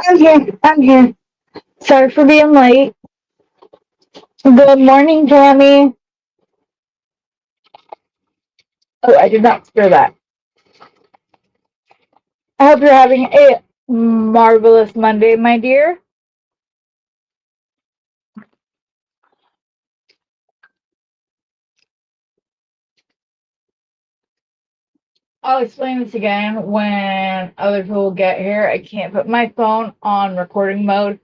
I'm here. I'm here. Sorry for being late. Good morning, Tammy. Oh, I did not stir that. I hope you're having a marvelous Monday, my dear. I'll explain this again when other people get here. I can't put my phone on recording mode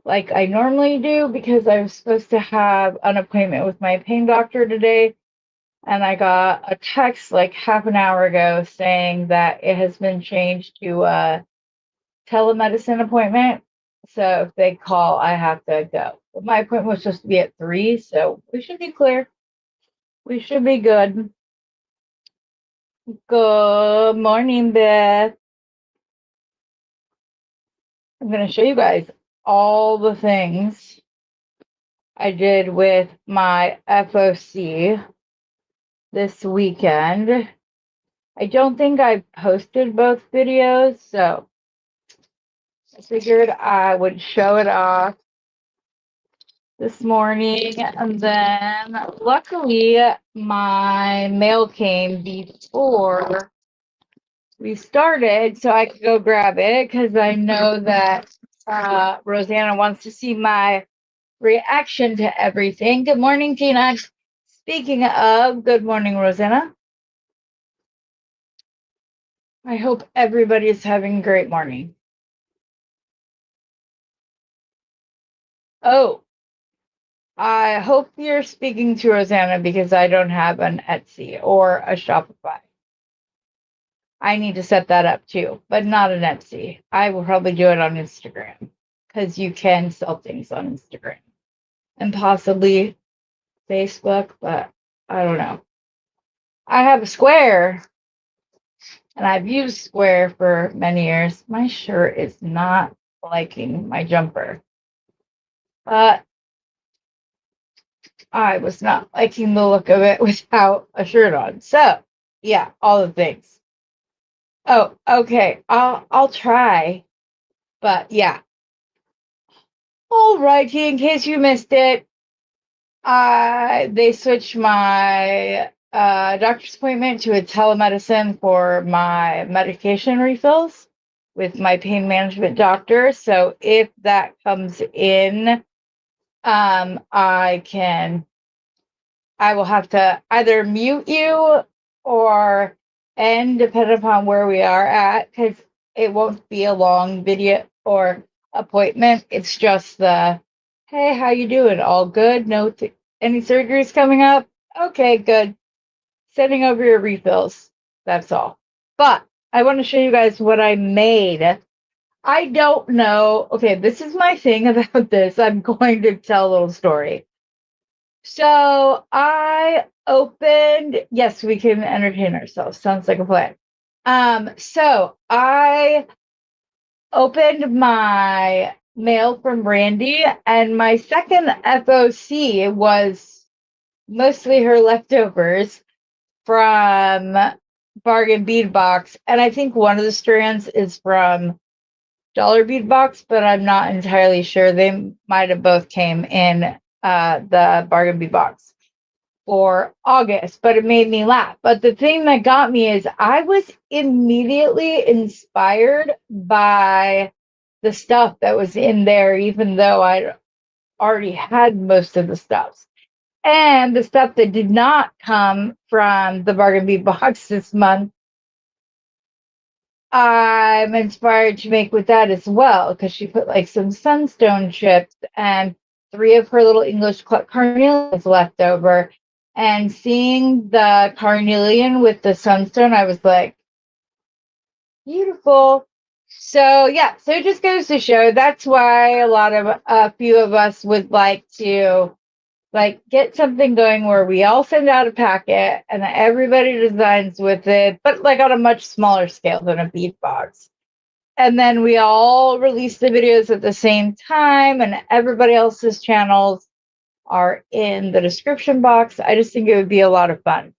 like I normally do because I was supposed to have an appointment with my pain doctor today. And I got a text like half an hour ago saying that it has been changed to telemedicine appointment. So if they call, I have to go. But my appointment was supposed to be at 3, so we should be clear. We should be good. Good morning, Beth. I'm going to show you guys all the things I did with my FOC this weekend. I don't think I posted both videos, so I figured I would show it off this morning. And then luckily my mail came before we started, so I could go grab it because I know that Rosanna wants to see my reaction to everything. Good morning, Tina. Speaking of, good morning, Rosanna. I hope everybody is having a great morning. Oh, I hope you're speaking to Rosanna because I don't have an Etsy or a Shopify. I need to set that up too, but not an Etsy. I will probably do it on Instagram because you can sell things on Instagram and possibly Facebook, but I don't know. I have a Square and I've used Square for many years. My shirt is not liking my jumper, but I was not liking the look of it without a shirt on. So, yeah, all the things. Oh, okay. I'll try. But yeah. All righty, in case you missed it, they switched my doctor's appointment to a telemedicine for my medication refills with my pain management doctor. So if that comes in, I will have to either mute you or end depending upon where we are at, because it won't be a long video or appointment. It's just the, hey, how you doing? All good? No, any surgeries coming up? Okay, good. Sending over your refills. That's all. But I want to show you guys what I made. I don't know. Okay, this is my thing about this. I'm going to tell a little story. So I opened, yes, we can entertain ourselves. Sounds like a plan. So I opened my mail from Brandy, and my second FOC was mostly her leftovers from Bargain Bead Box. And I think one of the strands is from Dollar Bead Box, but I'm not entirely sure. They might have both came in the Bargain Bead Box for August, but it made me laugh. But the thing that got me is I was immediately inspired by the stuff that was in there, even though I already had most of the stuff. And the stuff that did not come from the Bargain Bead Box this month, I'm inspired to make with that as well, because she put like some sunstone chips and 3 of her little English carnelians left over. And seeing the carnelian with the sunstone, I was like, beautiful. So yeah, so it just goes to show that's why a few of us would like to like get something going where we all send out a packet and everybody designs with it, but like on a much smaller scale than a bead box. And then we all release the videos at the same time, and everybody else's channels are in the description box. I just think it would be a lot of fun.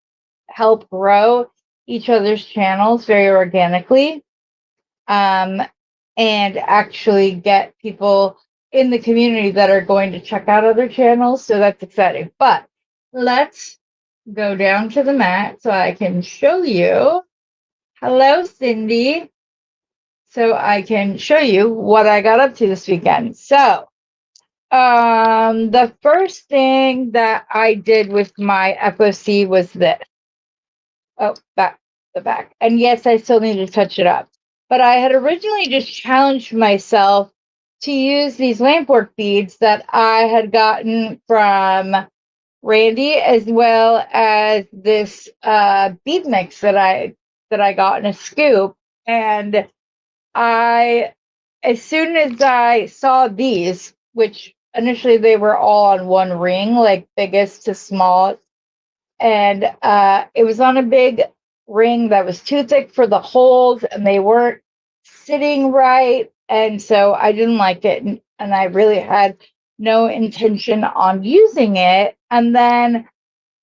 Help grow each other's channels very organically. and actually get people in the community that are going to check out other channels. So that's exciting. But let's go down to the mat so I can show you. Hello, Cindy. So I can show you what I got up to this weekend. So the first thing that I did with my FOC was this. Oh, the back. And yes, I still need to touch it up. But I had originally just challenged myself to use these lampwork beads that I had gotten from Randy, as well as this bead mix that I got in a scoop. And as soon as I saw these, which initially they were all on one ring, like biggest to small, and it was on a big ring that was too thick for the holes, and they weren't sitting right, and so I didn't like it, and I really had no intention on using it. And then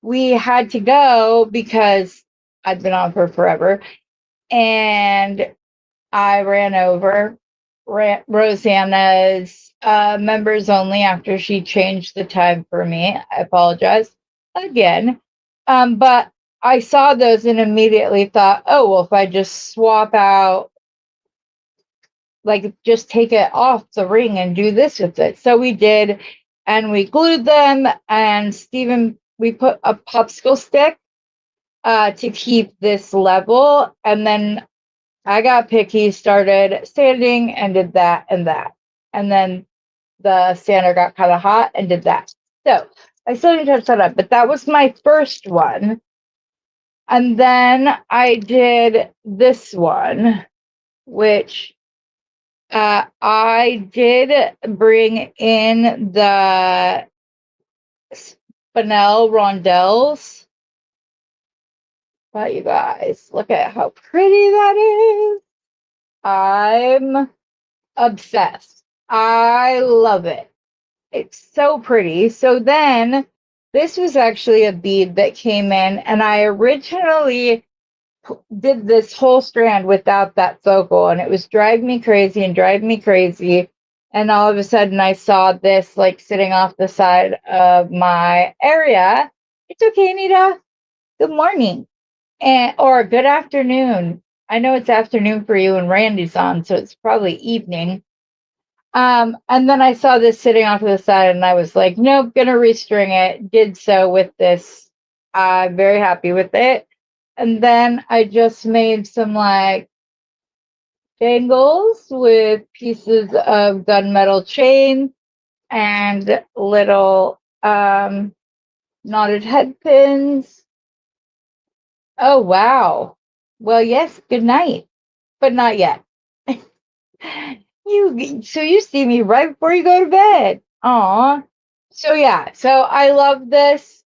we had to go because I'd been on for forever, and I ran over Rosanna's members only after she changed the time for me. I apologize again. But I saw those and immediately thought, oh, well, if I just swap out, like just take it off the ring and do this with it. So we did, and we glued them, and Stephen, we put a popsicle stick to keep this level, and then I got picky, started sanding, and did that and that. And then the sander got kind of hot and did that. So I still need to touch that up, but that was my first one. And then I did this one, which I did bring in the spinel rondelles. But you guys, look at how pretty that is. I'm obsessed. I love it. It's so pretty. So then this was actually a bead that came in, and I originally did this whole strand without that focal, and it was driving me crazy and driving me crazy. And all of a sudden I saw this like sitting off the side of my area. It's okay, Anita. Good morning. Or good afternoon. I know it's afternoon for you and Randy's on, so it's probably evening. And then I saw this sitting off to the side, and I was like, nope, gonna restring it. Did so with this. I'm very happy with it. And then I just made some like dangles with pieces of gunmetal chain and little knotted head pins. Oh, wow. Well, yes, good night, but not yet. So you see me right before you go to bed. Aw. So yeah, so I love this.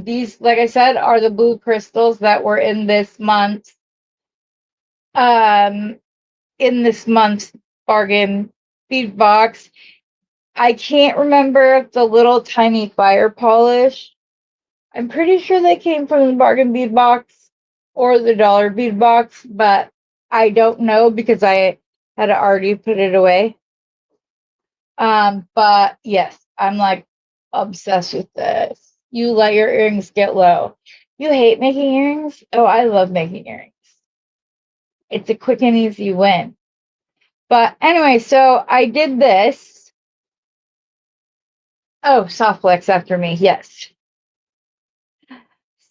These, like I said, are the blue crystals that were in this month's bargain bead box. I can't remember if the little tiny fire polish. I'm pretty sure they came from the bargain bead box or the dollar bead box, but I don't know because I had already put it away. But yes, I'm like obsessed with this. You let your earrings get low. You hate making earrings? Oh, I love making earrings. It's a quick and easy win. But anyway, so I did this. Oh, soft flex after me. Yes.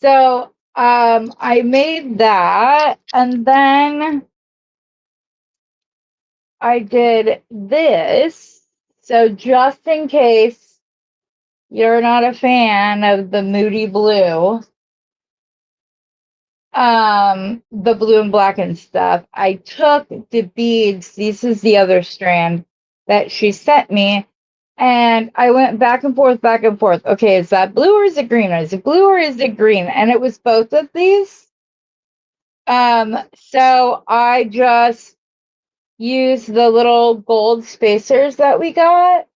So I made that, and then I did this. So just in case you're not a fan of the moody blue, the blue and black and stuff, I took the beads. This is the other strand that she sent me, and I went back and forth, back and forth. Okay, is that blue or is it green? Is it blue or is it green? And it was both of these. So I just used the little gold spacers that we got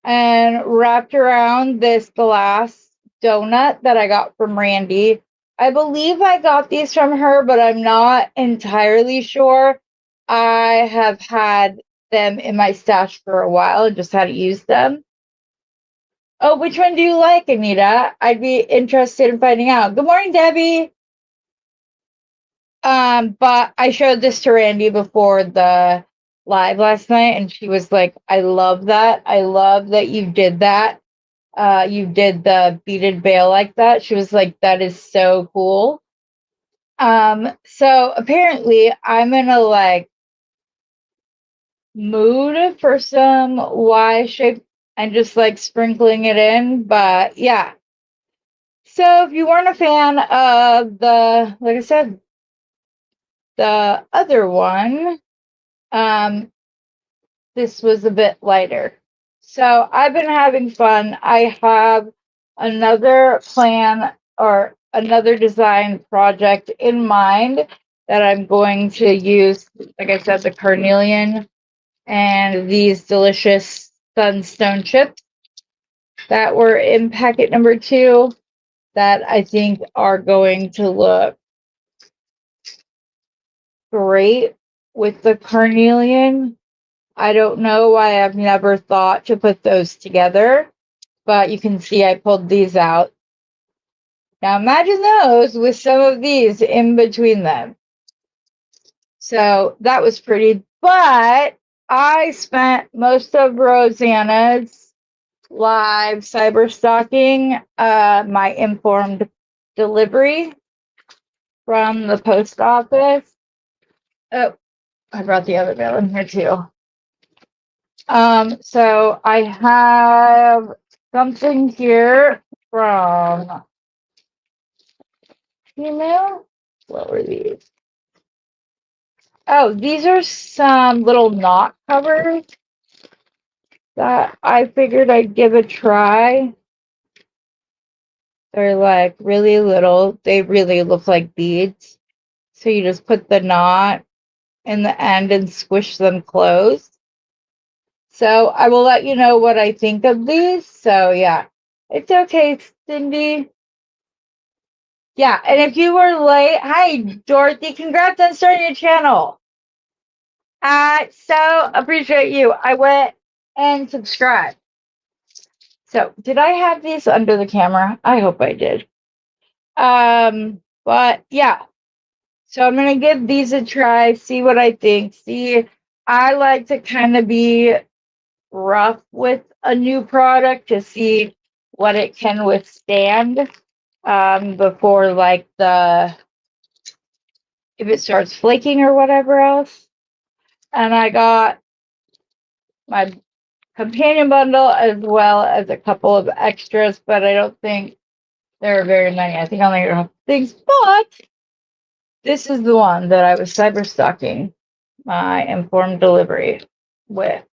and wrapped around this glass donut that I got from Randy. I believe I got these from her, but I'm not entirely sure. I have had them in my stash for a while and just hadn't used them. Oh, which one do you like, Anita? I'd be interested in finding out. Good morning, Debbie. But I showed this to Randy before the live last night, and she was like, I love that. I love that you did that. You did the beaded veil like that. She was like, that is so cool. So apparently I'm in a like mood for some Y shape and just like sprinkling it in. But yeah. So if you weren't a fan of the, like I said, the other one, this was a bit lighter. So I've been having fun. I have another plan or another design project in mind that I'm going to use, like I said, the carnelian and these delicious sunstone chips that were in packet number 2 that I think are going to look great with the carnelian. I don't know why I've never thought to put those together, but you can see I pulled these out. Now imagine those with some of these in between them. So that was pretty, but I spent most of Rosanna's live cyber stalking my informed delivery from the post office. Oh, I brought the other mail in here too. So I have something here from email. What were these? Oh, these are some little knot covers that I figured I'd give a try. They're like really little. They really look like beads. So you just put the knot in the end and squish them closed. So I will let you know what I think of these. So yeah, it's okay, Cindy. Yeah, and if you were late, hi Dorothy, congrats on starting your channel. So appreciate you. I went and subscribed. So did I have these under the camera? I hope I did. But yeah. So I'm gonna give these a try, see what I think. See, I like to kind of be rough with a new product to see what it can withstand before like if it starts flaking or whatever else. And I got my companion bundle as well as a couple of extras, but I don't think there are very many. I think I only got a couple things, but this is the one that I was cyber stalking my informed delivery with.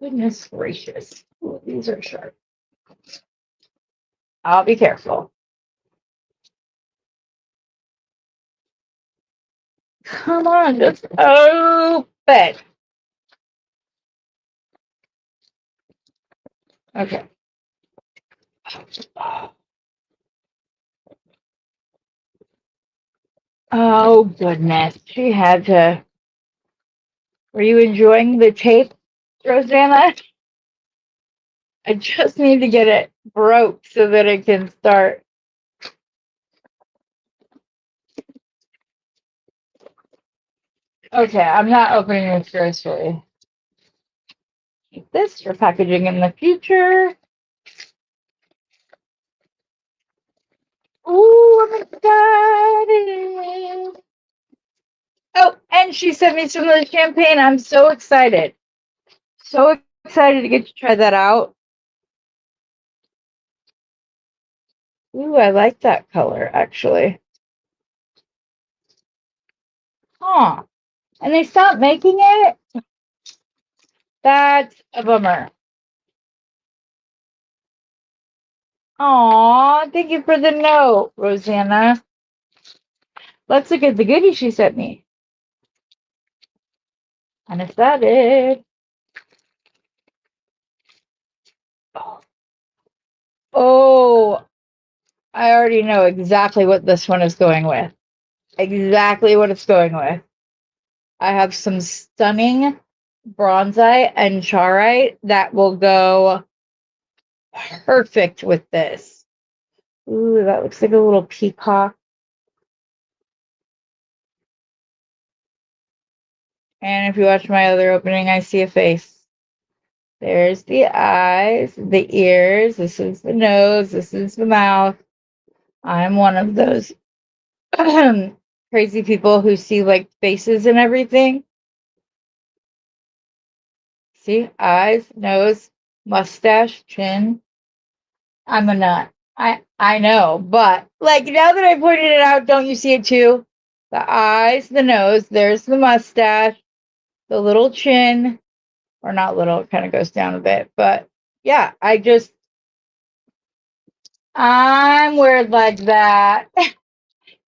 Goodness gracious. Ooh, these are sharp. I'll be careful. Come on, just open. Okay. Oh, goodness. She had to. Were you enjoying the tape, Rosanna? I just need to get it broke so that it can start. Okay, I'm not opening this grocery. Keep this for packaging in the future. Ooh, I'm excited. Oh, and she sent me some of the champagne. I'm so excited. So excited to get to try that out. Ooh, I like that color, actually. Huh. And they stopped making it? That's a bummer. Aw, thank you for the note, Rosanna. Let's look at the goodie she sent me. And is that it? Oh, I already know exactly what this one is going with. Exactly what it's going with. I have some stunning bronzite and charoite that will go perfect with this. Ooh, that looks like a little peacock. And if you watch my other opening, I see a face. There's the eyes, the ears, this is the nose, this is the mouth. I'm one of those crazy people who see like faces and everything. See, eyes, nose, mustache, chin. I'm a nut. I know, but like now that I pointed it out, don't you see it too? The eyes, the nose, there's the mustache, the little chin, or not little, it kind of goes down a bit, but yeah, I'm weird like that.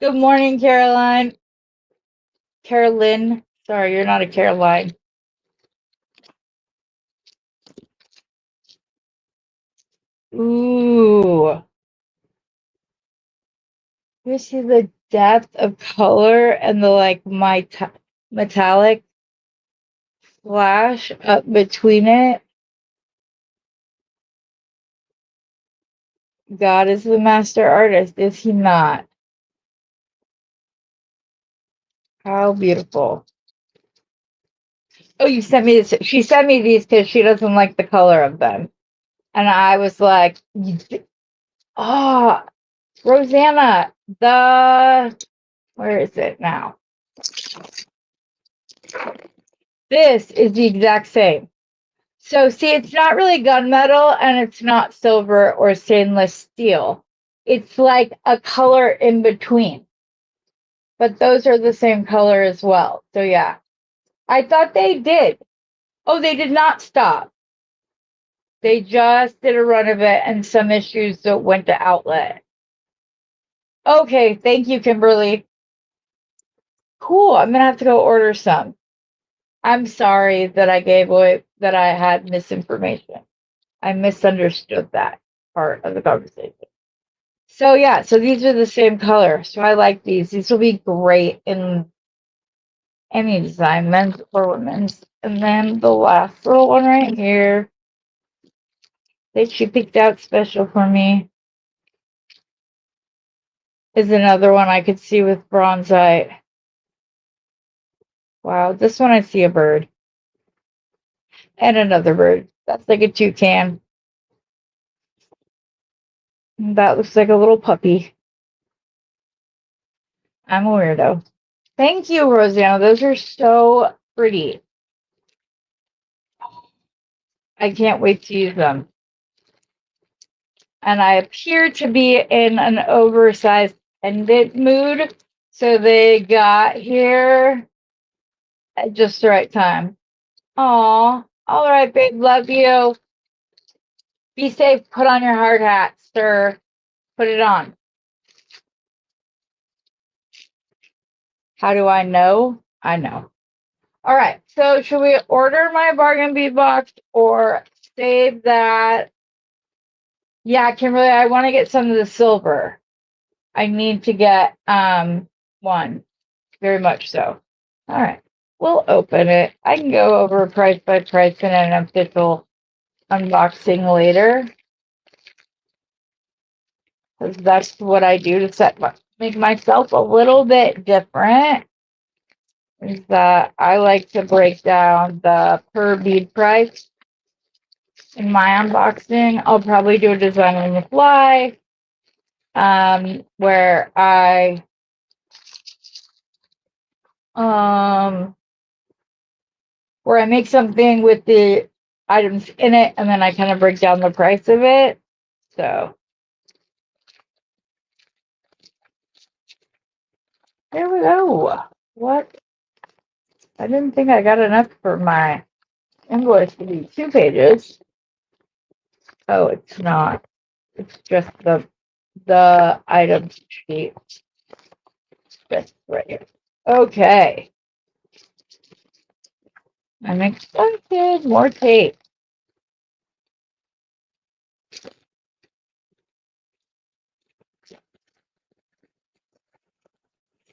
Good morning, Caroline. Carolyn. Sorry, you're not a Caroline. Ooh. You see the depth of color and the like metallic flash up between it. God is the master artist, is he not? How beautiful. Oh, you sent me this. She sent me these because she doesn't like the color of them. And I was like, oh, Rosanna, where is it now? This is the exact same. So see, it's not really gunmetal and it's not silver or stainless steel. It's like a color in between. But those are the same color as well. So yeah, I thought they did. Oh, they did not stop. They just did a run of it and some issues that went to outlet. Okay, thank you, Kimberly. Cool, I'm gonna have to go order some. I'm sorry that I gave away, that I had misinformation. I misunderstood that part of the conversation. So yeah, so these are the same color. So I like these. These will be great in any design, men's or women's. And then the last little one right here that she picked out special for me is another one I could see with bronzite. Wow, this one I see a bird. And another bird. That's like a toucan. That looks like a little puppy. I'm a weirdo. Thank you, Rosanna. Those are so pretty. I can't wait to use them. And I appear to be in an oversized pendant mood. So they got here at just the right time. Aw. All right, babe. Love you. Be safe. Put on your hard hat, sir. Put it on. How do I know? I know. All right. So should we order my bargain bead box or save that? Yeah, Kimberly, I want to get some of the silver. I need to get one. Very much so. All right. We'll open it. I can go over price by price in an official unboxing later. Because that's what I do to make myself a little bit different. Is that I like to break down the per bead price in my unboxing. I'll probably do a design on the fly, where I make something with the items in it and then I kind of break down the price of it. So there we go. What? I didn't think I got enough for my invoice to be 2 pages. Oh, it's not. It's just the item sheet. That's right here. Okay. I'm excited. More tape.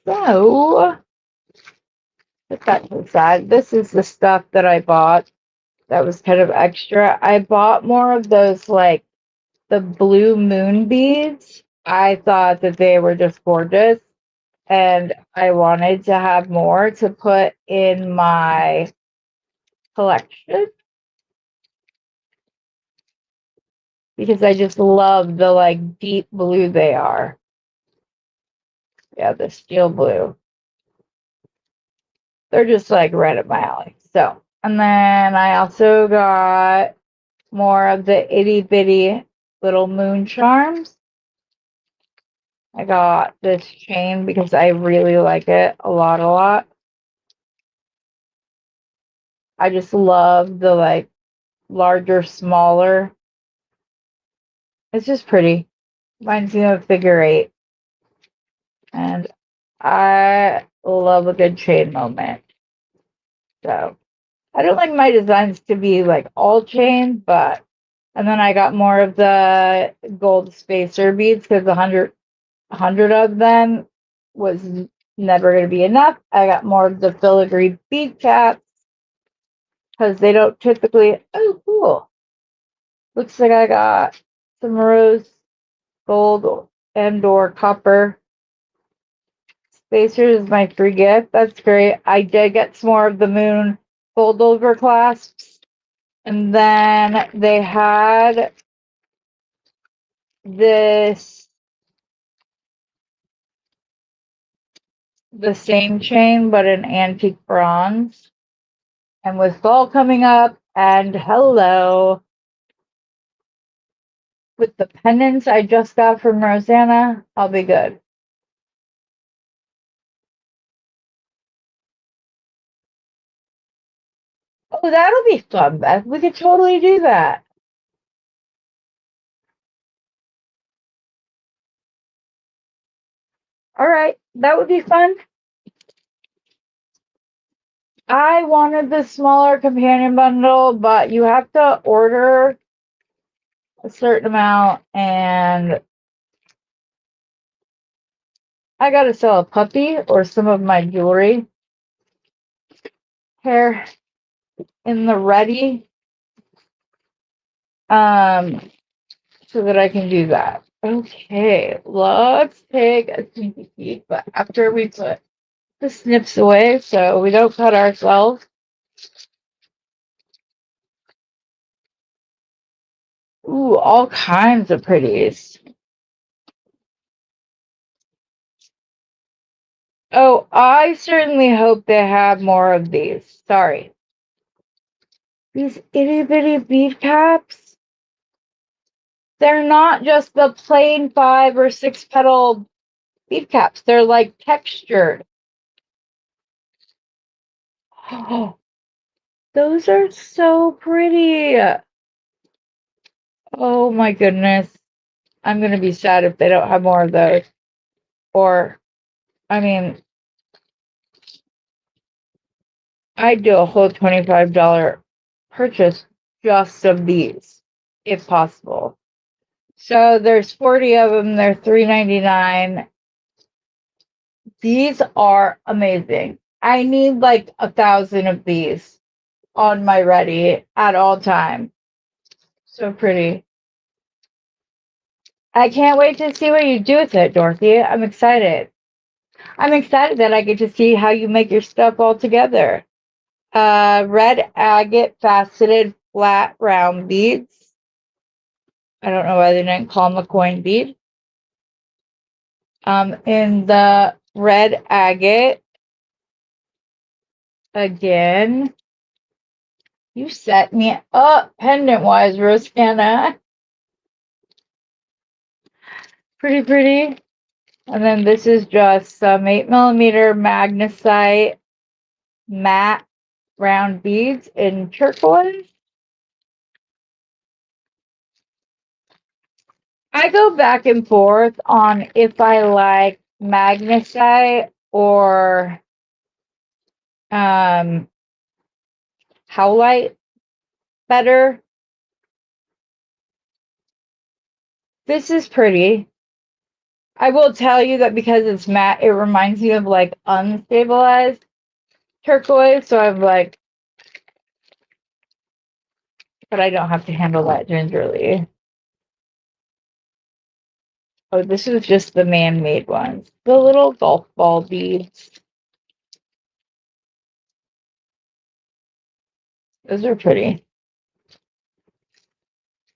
So put that to the side. This is the stuff that I bought that was kind of extra. I bought more of those, like the blue moon beads. I thought that they were just gorgeous, and I wanted to have more to put in my collection because I just love the like deep blue they are. Yeah, the steel blue. They're just like right up my alley. So, and then I also got more of the itty bitty little moon charms. I got this chain because I really like it a lot, a lot. I just love the like larger, smaller. It's just pretty. Reminds me of figure eight. And I love a good chain moment. So I don't like my designs to be like all chain, but and then I got more of the gold spacer beads because 100 of them was never going to be enough. I got more of the filigree bead caps because they don't typically. Oh, cool. Looks like I got some rose gold and or copper spacers is my free gift. That's great. I did get some more of the moon fold over clasps. And then they had this, the same chain, but in antique bronze. And with fall coming up, and hello, with the pendants I just got from Rosanna, I'll be good. Oh, that'll be fun, Beth. We could totally do that. All right, that would be fun. I wanted the smaller companion bundle, but you have to order a certain amount, and I gotta sell a puppy or some of my jewelry here in the ready, um, so that I can do that. Okay, let's take a sneaky peek, but after we put the snips away so we don't cut ourselves. Ooh, all kinds of pretties. Oh, I certainly hope they have more of these. Sorry. These itty bitty bead caps. They're not just the plain 5 or 6 petal bead caps. They're like textured. Oh, those are so pretty. Oh my goodness. I'm going to be sad if they don't have more of those. Or, I mean, I'd do a whole $25 purchase just of these, if possible. So there's 40 of them. They're $3.99. These are amazing. I need like 1,000 of these on my ready at all time. So pretty. I can't wait to see what you do with it, Dorothy. I'm excited. I'm excited that I get to see how you make your stuff all together. Red agate faceted flat round beads. I don't know why they didn't call them a coin bead. In the red agate, again, you set me up pendant wise, Rosanna. Pretty pretty. And then this is just some 8mm magnesite matte round beads in turquoise. I go back and forth on if I like magnesite or howlite better. This is pretty. I will tell you that because it's matte, it reminds me of like unstabilized turquoise, so I'm like, but I don't have to handle that gingerly. Oh, this is just the man-made ones. The little golf ball beads. Those are pretty.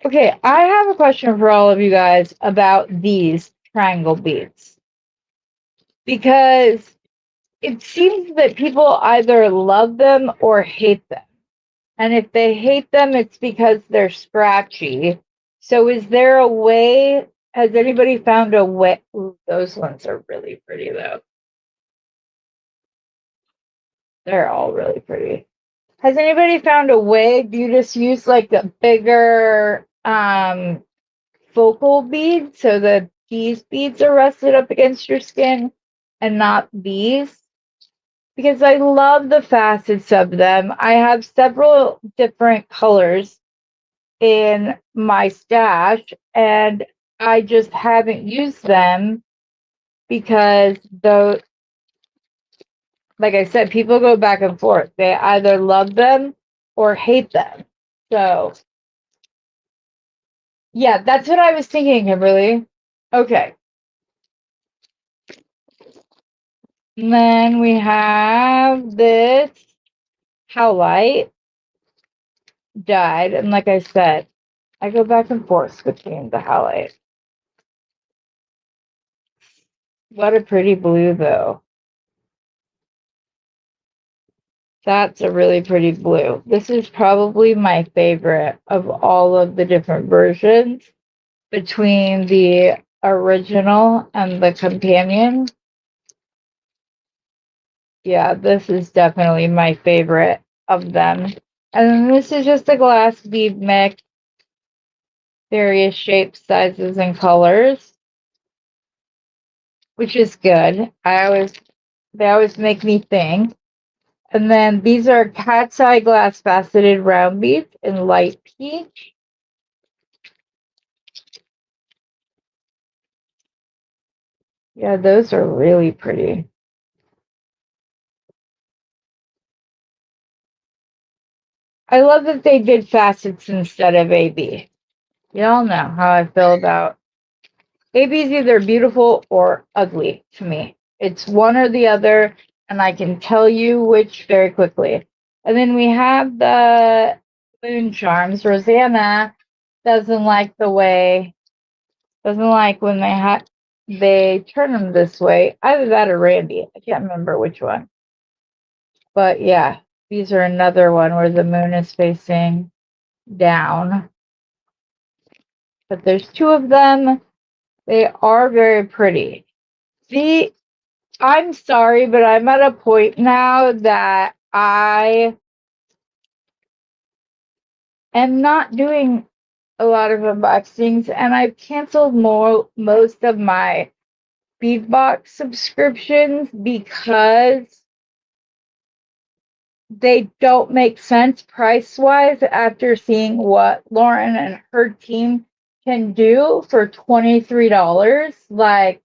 Okay, I have a question for all of you guys about these triangle beads. Because it seems that people either love them or hate them. And if they hate them, it's because they're scratchy. So is there a way, has anybody found a way? Ooh, those ones are really pretty though. They're all really pretty. Has anybody found a way? Do you just use like a bigger focal bead so that these beads are rested up against your skin and not these? Because I love the facets of them. I have several different colors in my stash, and I just haven't used them because like I said, people go back and forth. They either love them or hate them. So yeah, that's what I was thinking, Kimberly. Okay. And then we have this howlite dyed. And like I said, I go back and forth between the howlite. What a pretty blue, though. That's a really pretty blue. This is probably my favorite of all of the different versions between the original and the companion. Yeah, this is definitely my favorite of them. And then this is just a glass bead mix, various shapes, sizes, and colors, which is good. They always make me think. And then these are cat's eye glass faceted round beads in light peach. Yeah, those are really pretty. I love that they did facets instead of AB. Y'all know how I feel about AB is either beautiful or ugly to me. It's one or the other, and I can tell you which very quickly. And then we have the moon charms. Rosanna doesn't like when they turn them this way. Either that or Randy. I can't remember which one. But yeah, these are another one where the moon is facing down. But there's two of them. They are very pretty. I'm sorry, but I'm at a point now that I am not doing a lot of unboxings, and I've canceled most of my Beadbox subscriptions because they don't make sense price-wise after seeing what Lauren and her team can do for $23. Like,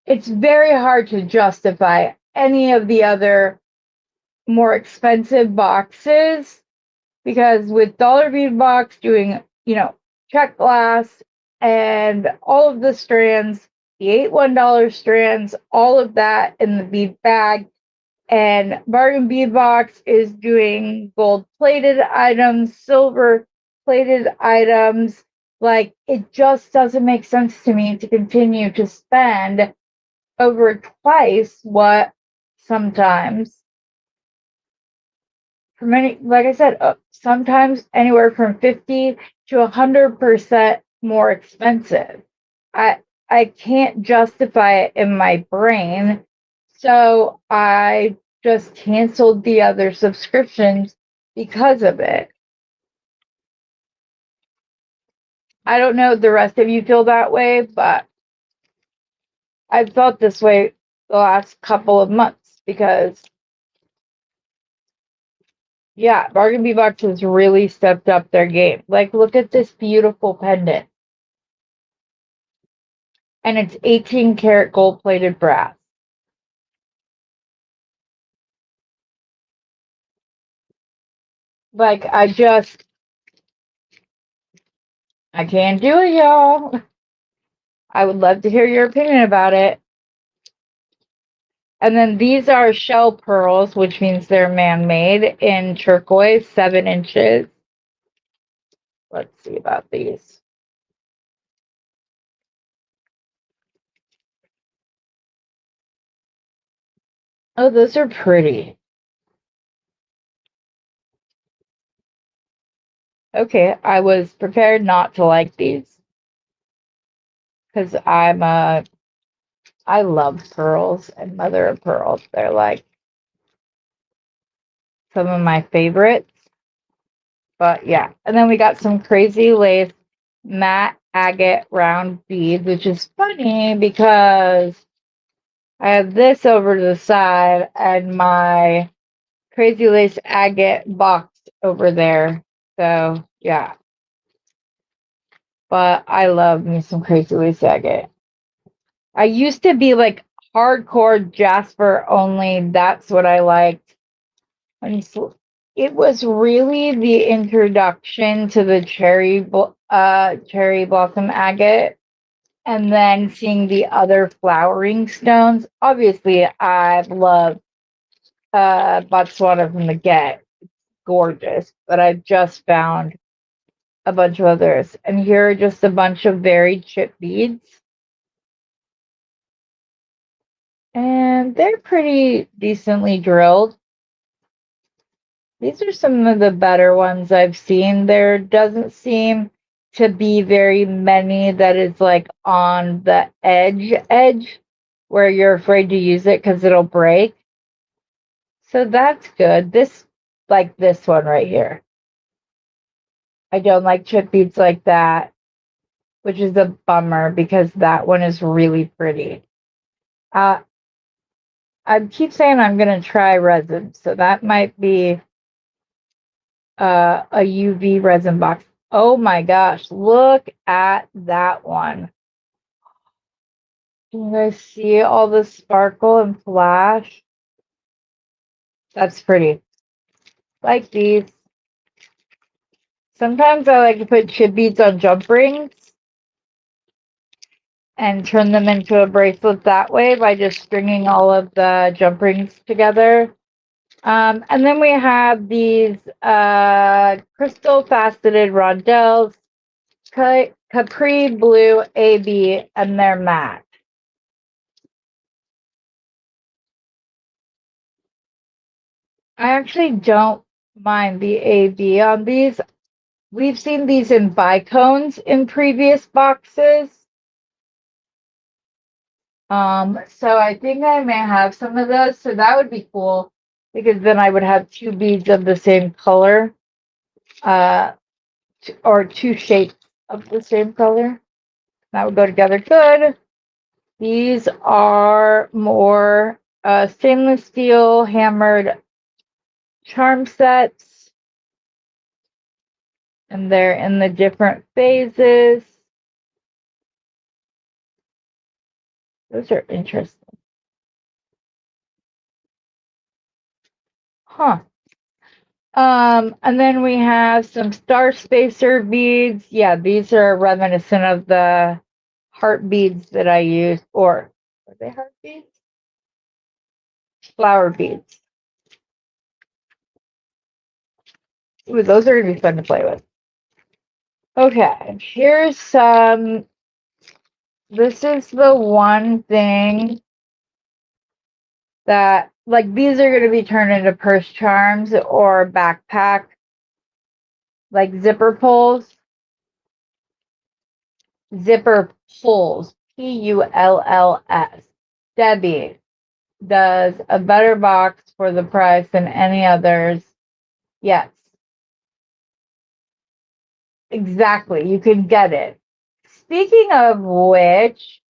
it's very hard to justify any of the other more expensive boxes because with Dollar Bead Box doing, check glass and all of the strands, the $8 strands, all of that in the bead bag, and Bargain Bead Box is doing gold plated items, silver plated items. Like, it just doesn't make sense to me to continue to spend over twice what sometimes for many, like I said, sometimes anywhere from 50 to 100% more expensive. I can't justify it in my brain, so I just canceled the other subscriptions because of it. I don't know if the rest of you feel that way, but I've felt this way the last couple of months because yeah, Bargain Bee Box has really stepped up their game. Like, look at this beautiful pendant. And it's 18 karat gold plated brass. Like, I can't do it, y'all. I would love to hear your opinion about it. And then these are shell pearls, which means they're man-made in turquoise, 7 inches. Let's see about these. Oh, those are pretty. Okay, I was prepared not to like these because I love pearls and mother of pearl. They're like some of my favorites. But yeah, and then we got some crazy lace matte agate round beads, which is funny because I have this over to the side and my crazy lace agate box over there. So yeah, but I love me some crazy lace agate. I used to be like hardcore Jasper only. That's what I liked. And it was really the introduction to the cherry blossom agate, and then seeing the other flowering stones. Obviously, I've loved Botswana from the get. Gorgeous, but I just found a bunch of others, and here are just a bunch of very chip beads, and they're pretty decently drilled. These are some of the better ones I've seen. There doesn't seem to be very many that is like on the edge where you're afraid to use it because it'll break. So that's good. Like this one right here. I don't like chip beads like that, which is a bummer because that one is really pretty. Uh, I keep saying I'm going to try resin, so that might be a UV resin box. Oh my gosh, look at that one. Can you guys see all the sparkle and flash? That's pretty. Like these. Sometimes I like to put chip beads on jump rings and turn them into a bracelet that way by just stringing all of the jump rings together. And then we have these crystal faceted rondelles, Capri Blue AB, and they're matte. I actually don't mind the AB on these. We've seen these in bicones in previous boxes. So I think I may have some of those. So that would be cool because then I would have 2 beads of the same color, or 2 shapes of the same color. That would go together good. These are more stainless steel hammered charm sets, and they're in the different phases. Those are interesting. Huh. And then we have some star spacer beads. Yeah, these are reminiscent of the heart beads that I use, or are they heart beads? Flower beads. Ooh, those are gonna be fun to play with. Okay, here's some. This is the one thing that, like, these are gonna be turned into purse charms or backpack, like zipper pulls. Zipper pulls. Pulls. Debbie does a better box for the price than any others. Yes, exactly. You can get it. Speaking of which,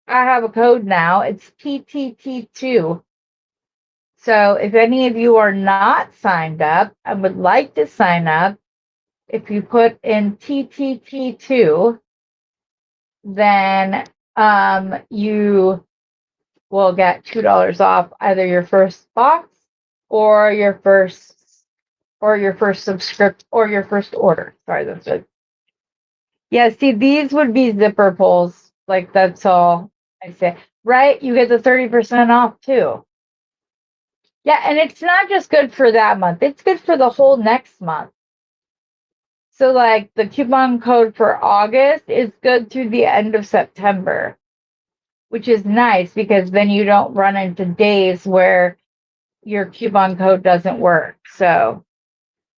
I have a code now. It's TTT2. So if any of you are not signed up and would like to sign up, if you put in TTT2, then you will get $2 off either your first box or your first or your first subscript or your first order. Sorry, that's it. Yeah, see, these would be zipper pulls. Like, that's all I say. Right? You get the 30% off too. Yeah, and it's not just good for that month, it's good for the whole next month. So, like, the coupon code for August is good through the end of September, which is nice because then you don't run into days where your coupon code doesn't work. So,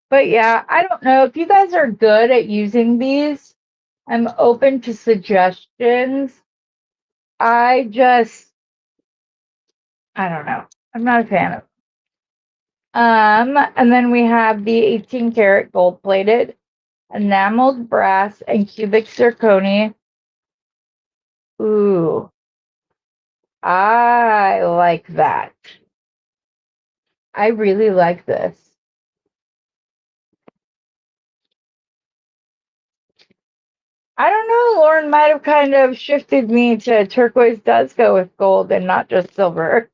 but yeah, I don't know if you guys are good at using these. I'm open to suggestions. I don't know. I'm not a fan of. And then we have the 18 karat gold plated, enameled brass, and cubic zirconia. Ooh, I like that. I really like this. I don't know. Lauren might have kind of shifted me to turquoise does go with gold and not just silver.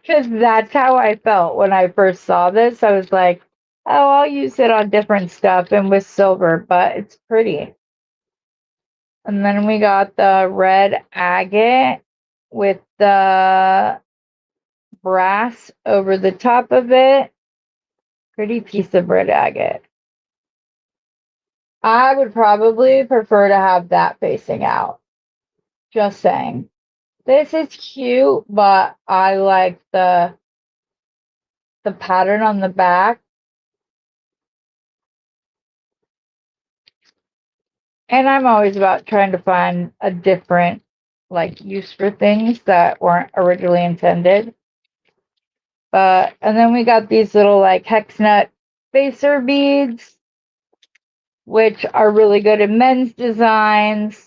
Because that's how I felt when I first saw this. I was like, oh, I'll use it on different stuff and with silver, but it's pretty. And then we got the red agate with the brass over the top of it. Pretty piece of red agate. I would probably prefer to have that facing out. Just saying. This is cute, but I like the pattern on the back. And I'm always about trying to find a different like use for things that weren't originally intended. And then we got these little like hex nut spacer beads, which are really good in men's designs.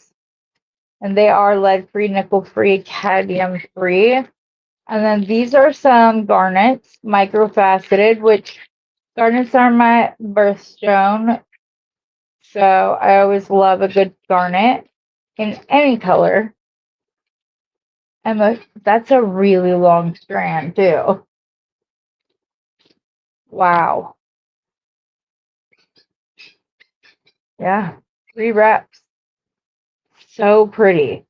And they are lead-free, nickel-free, cadmium-free. And then these are some garnets, microfaceted, which garnets are my birthstone. So I always love a good garnet in any color. And that's a really long strand too. Wow. Yeah, 3 reps. So pretty.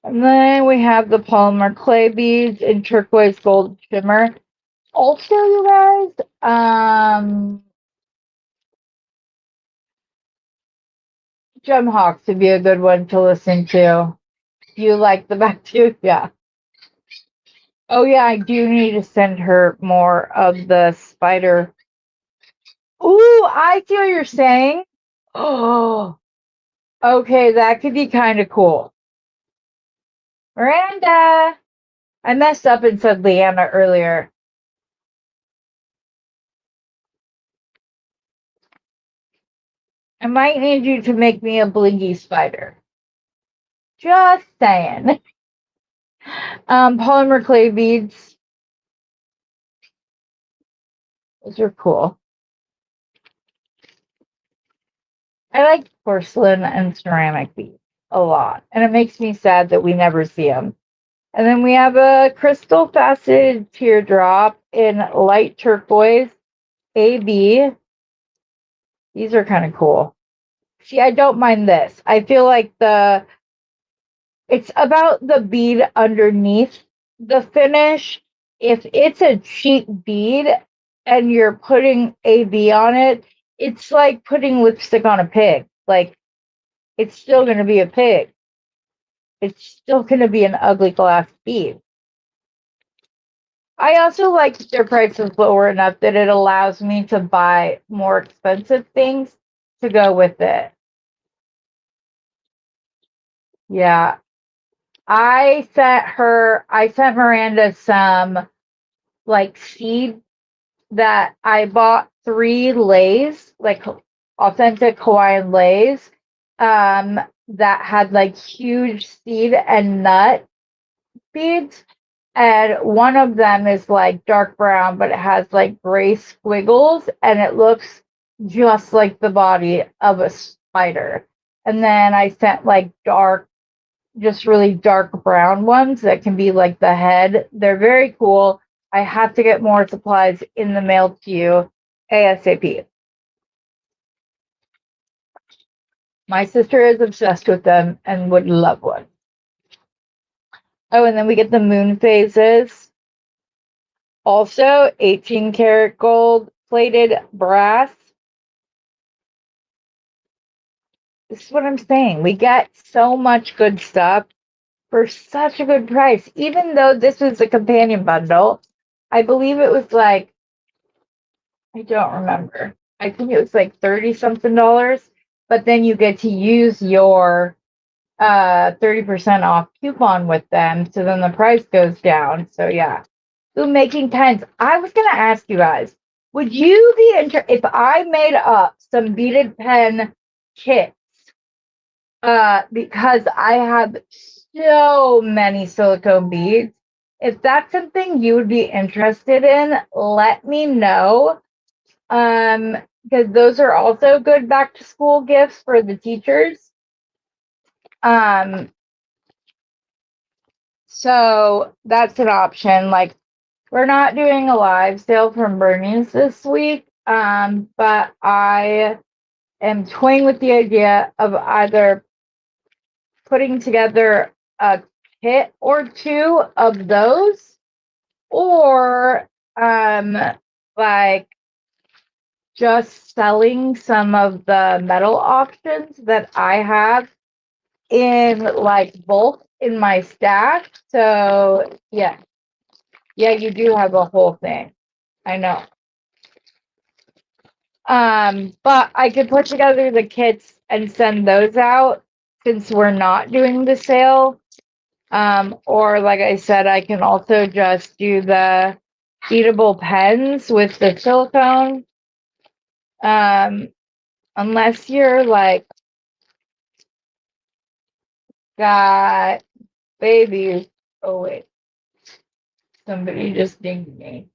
And then we have the polymer clay beads in turquoise gold shimmer. Also, you guys, Gem Hawks would be a good one to listen to. You like the back too? Yeah. Oh yeah, I do need to send her more of the spider. Ooh, I see what you're saying. Oh, okay, that could be kind of cool. Miranda, I messed up and said Leanna earlier. I might need you to make me a blingy spider. Just saying. Polymer clay beads. Those are cool. I like porcelain and ceramic beads a lot, and it makes me sad that we never see them. And then we have a crystal faceted teardrop in light turquoise AB. These are kind of cool. See, I don't mind this. I feel like it's about the bead underneath the finish. If it's a cheap bead and you're putting AB on it, it's like putting lipstick on a pig. Like, it's still going to be a pig. It's still going to be an ugly glass bead. I also like their prices lower enough that it allows me to buy more expensive things to go with it. Yeah. I sent Miranda some like seed that I bought 3 leis, like authentic Hawaiian leis, that had like huge seed and nut beads. And one of them is like dark brown, but it has like gray squiggles and it looks just like the body of a spider. And then I sent like dark just really dark brown ones that can be like the head. They're very cool. I have to get more supplies in the mail to you ASAP. My sister is obsessed with them and would love one. Oh, and then we get the moon phases. Also, 18 karat gold plated brass. This is what I'm saying. We get so much good stuff for such a good price. Even though this was a companion bundle, I believe it was like, I don't remember. I think it was like 30 something dollars, but then you get to use your 30% off coupon with them, so then the price goes down. So yeah. Ooh, making pens. I was gonna ask you guys, would you be if I made up some beaded pen kits? Because I have so many silicone beads. If that's something you would be interested in, let me know. Because those are also good back to school gifts for the teachers. So that's an option. Like, we're not doing a live sale from Bernie's this week, but I am toying with the idea of either putting together a kit or two of those, or like just selling some of the metal options that I have in like bulk in my stack. So yeah, you do have a whole thing. I know. But I could put together the kits and send those out since we're not doing the sale. Or like I said, I can also just do the eatable pens with the silicone. Unless you're like got babies. Oh wait, somebody just dinged me.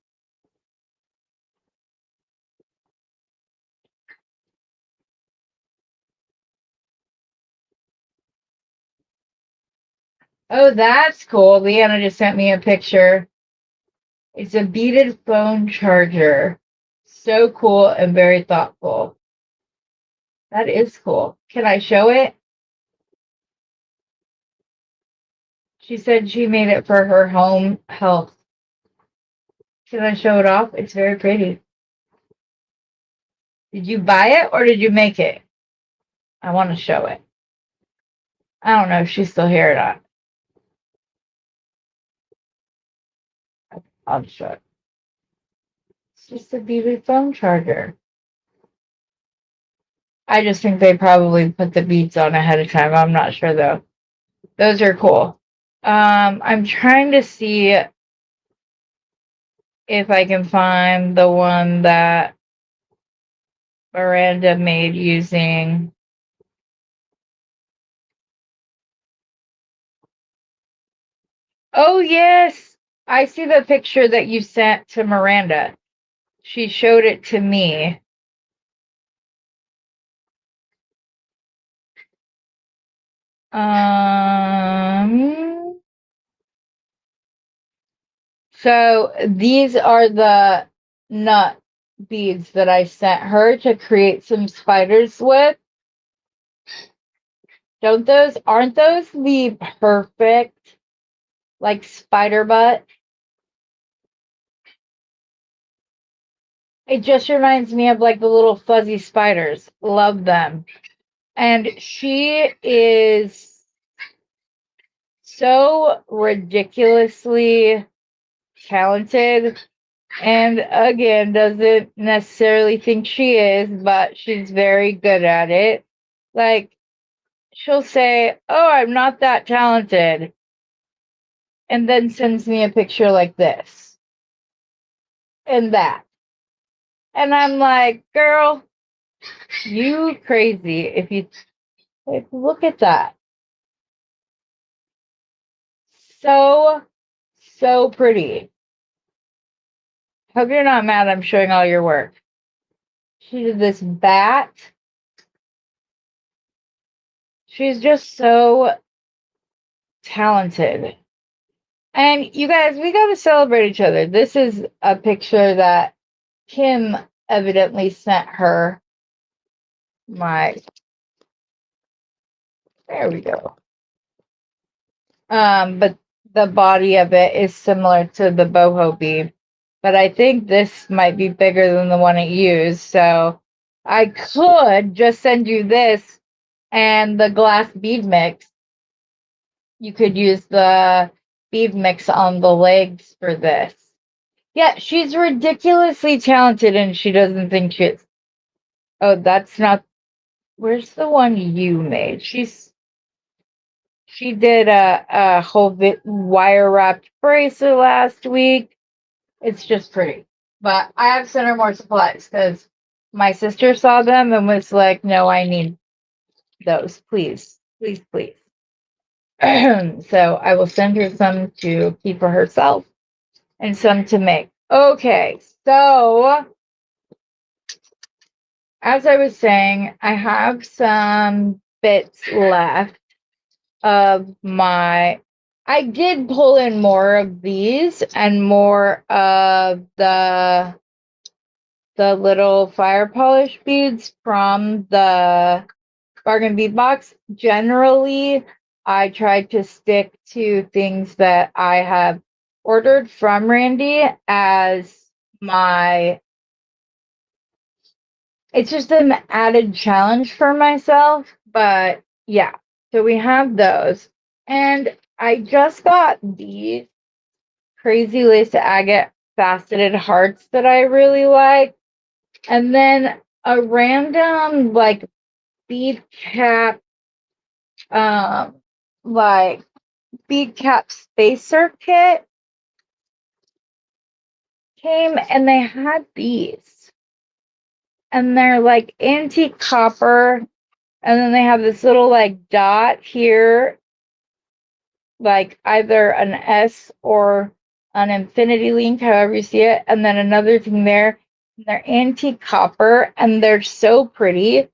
Oh, that's cool. Leanna just sent me a picture. It's a beaded phone charger. So cool and very thoughtful. That is cool. Can I show it? She said she made it for her home health. Can I show it off? It's very pretty. Did you buy it or did you make it? I want to show it. I don't know if she's still here or not. I'll just show it. It's just a beaded phone charger. I just think they probably put the beads on ahead of time. I'm not sure though. Those are cool. I'm trying to see if I can find the one that Miranda made using. Oh, yes. I see the picture that you sent to Miranda. She showed it to me. So these are the nut beads that I sent her to create some spiders with. Aren't those the perfect, like, spider butt? It just reminds me of like the little fuzzy spiders. Love them. And she is so ridiculously talented. And again, doesn't necessarily think she is, but she's very good at it. Like, she'll say, "Oh, I'm not that talented," and then sends me a picture like this and that. And I'm like, girl, you crazy if you like, look at that. So, so pretty. Hope you're not mad I'm showing all your work. She did this bat. She's just so talented. And you guys, we got to celebrate each other. This is a picture that Kim evidently sent her. There we go. But the body of it is similar to the boho bead. But I think this might be bigger than the one it used. So I could just send you this and the glass bead mix. You could use the bead mix on the legs for this. Yeah, she's ridiculously talented and she doesn't think she is. Oh, that's not. Where's the one you made? She did a whole wire wrapped bracelet last week. It's just pretty. But I have sent her more supplies because my sister saw them and was like, no, I need those. Please, please, please. So I will send her some to keep for herself and some to make. Okay, so as I was saying, I have some bits left of my. I did pull in more of these and more of the little fire polish beads from the bargain bead box. Generally, I try to stick to things that I have ordered from Randy as my. It's just an added challenge for myself, but yeah. So we have those. And I just got these crazy lace agate faceted hearts that I really like. And then a random like bead cap, like bead cap spacer kit came and they had these. And they're like antique copper. And then they have this little like dot here, like either an S or an infinity link, however you see it. And then another thing there. They're antique copper and they're so pretty.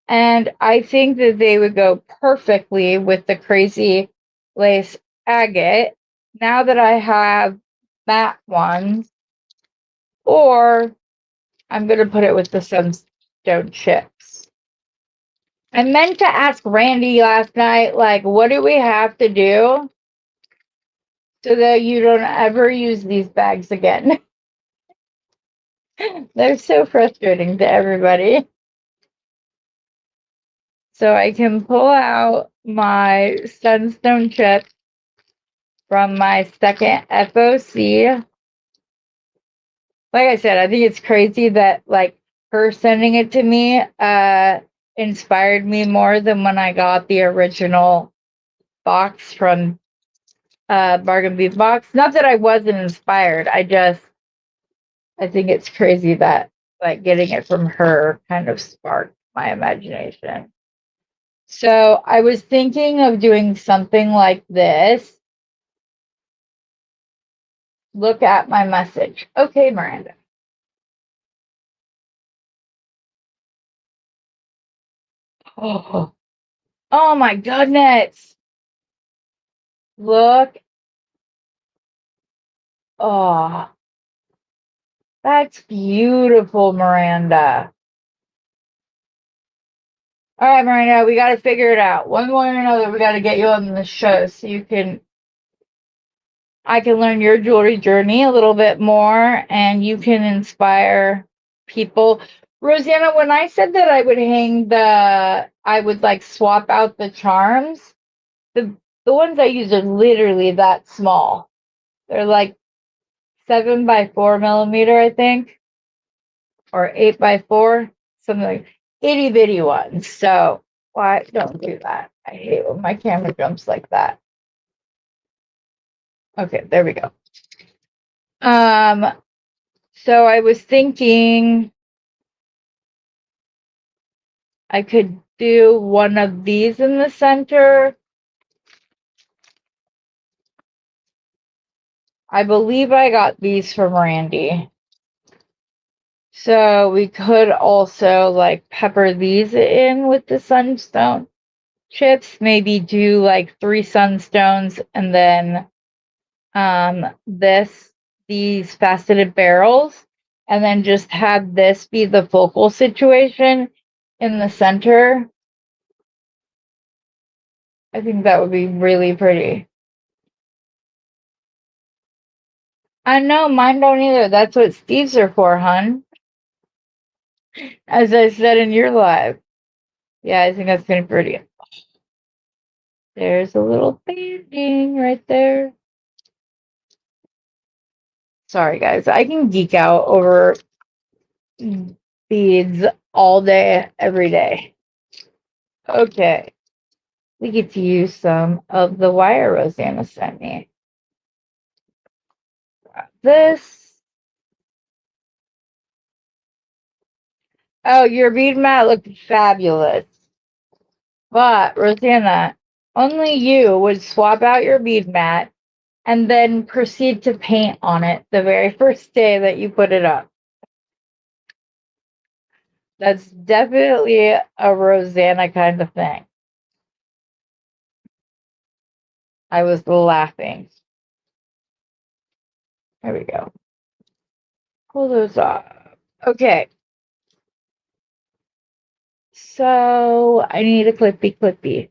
And I think that they would go perfectly with the crazy lace agate now that I have matte ones. Or I'm going to put it with the sunstone chips. I meant to ask Randy last night, like, what do we have to do so that you don't ever use these bags again? They're so frustrating to everybody. So I can pull out my sunstone chips from my second FOC. Like I said, I think it's crazy that like her sending it to me inspired me more than when I got the original box from Bargain Beef Box. Not that I wasn't inspired. I think it's crazy that like getting it from her kind of sparked my imagination. So I was thinking of doing something like this. Look at my message. Okay, Miranda. Oh my goodness. Look. Oh, that's beautiful, Miranda. All right, Miranda, we got to figure it out. One way or another, we got to get you on the show so I can learn your jewelry journey a little bit more and you can inspire people. Rosanna, when I said that I would like swap out the charms, the ones I use are literally that small. They're like 7x4 millimeter, I think, or 8x4, something like itty bitty ones. So why don't do that? I hate when my camera jumps like that. Okay, there we go. So I was thinking I could do one of these in the center. I believe I got these from Randy. So we could also like pepper these in with the sunstone. chips, maybe do like 3 sunstones and then these faceted barrels, and then just have this be the focal situation in the center. I think that would be really pretty. I know, mine don't either. That's what Steve's are for, hun. As I said in your live. Yeah, I think that's gonna be pretty. There's a little painting right there. Sorry, guys. I can geek out over beads all day, every day. Okay. We get to use some of the wire Rosanna sent me. This. Oh, your bead mat looked fabulous. But, Rosanna, only you would swap out your bead mat and then proceed to paint on it the very first day that you put it up. That's definitely a Rosanna kind of thing. I was laughing. There we go. Pull those off. Okay. So I need a clippy.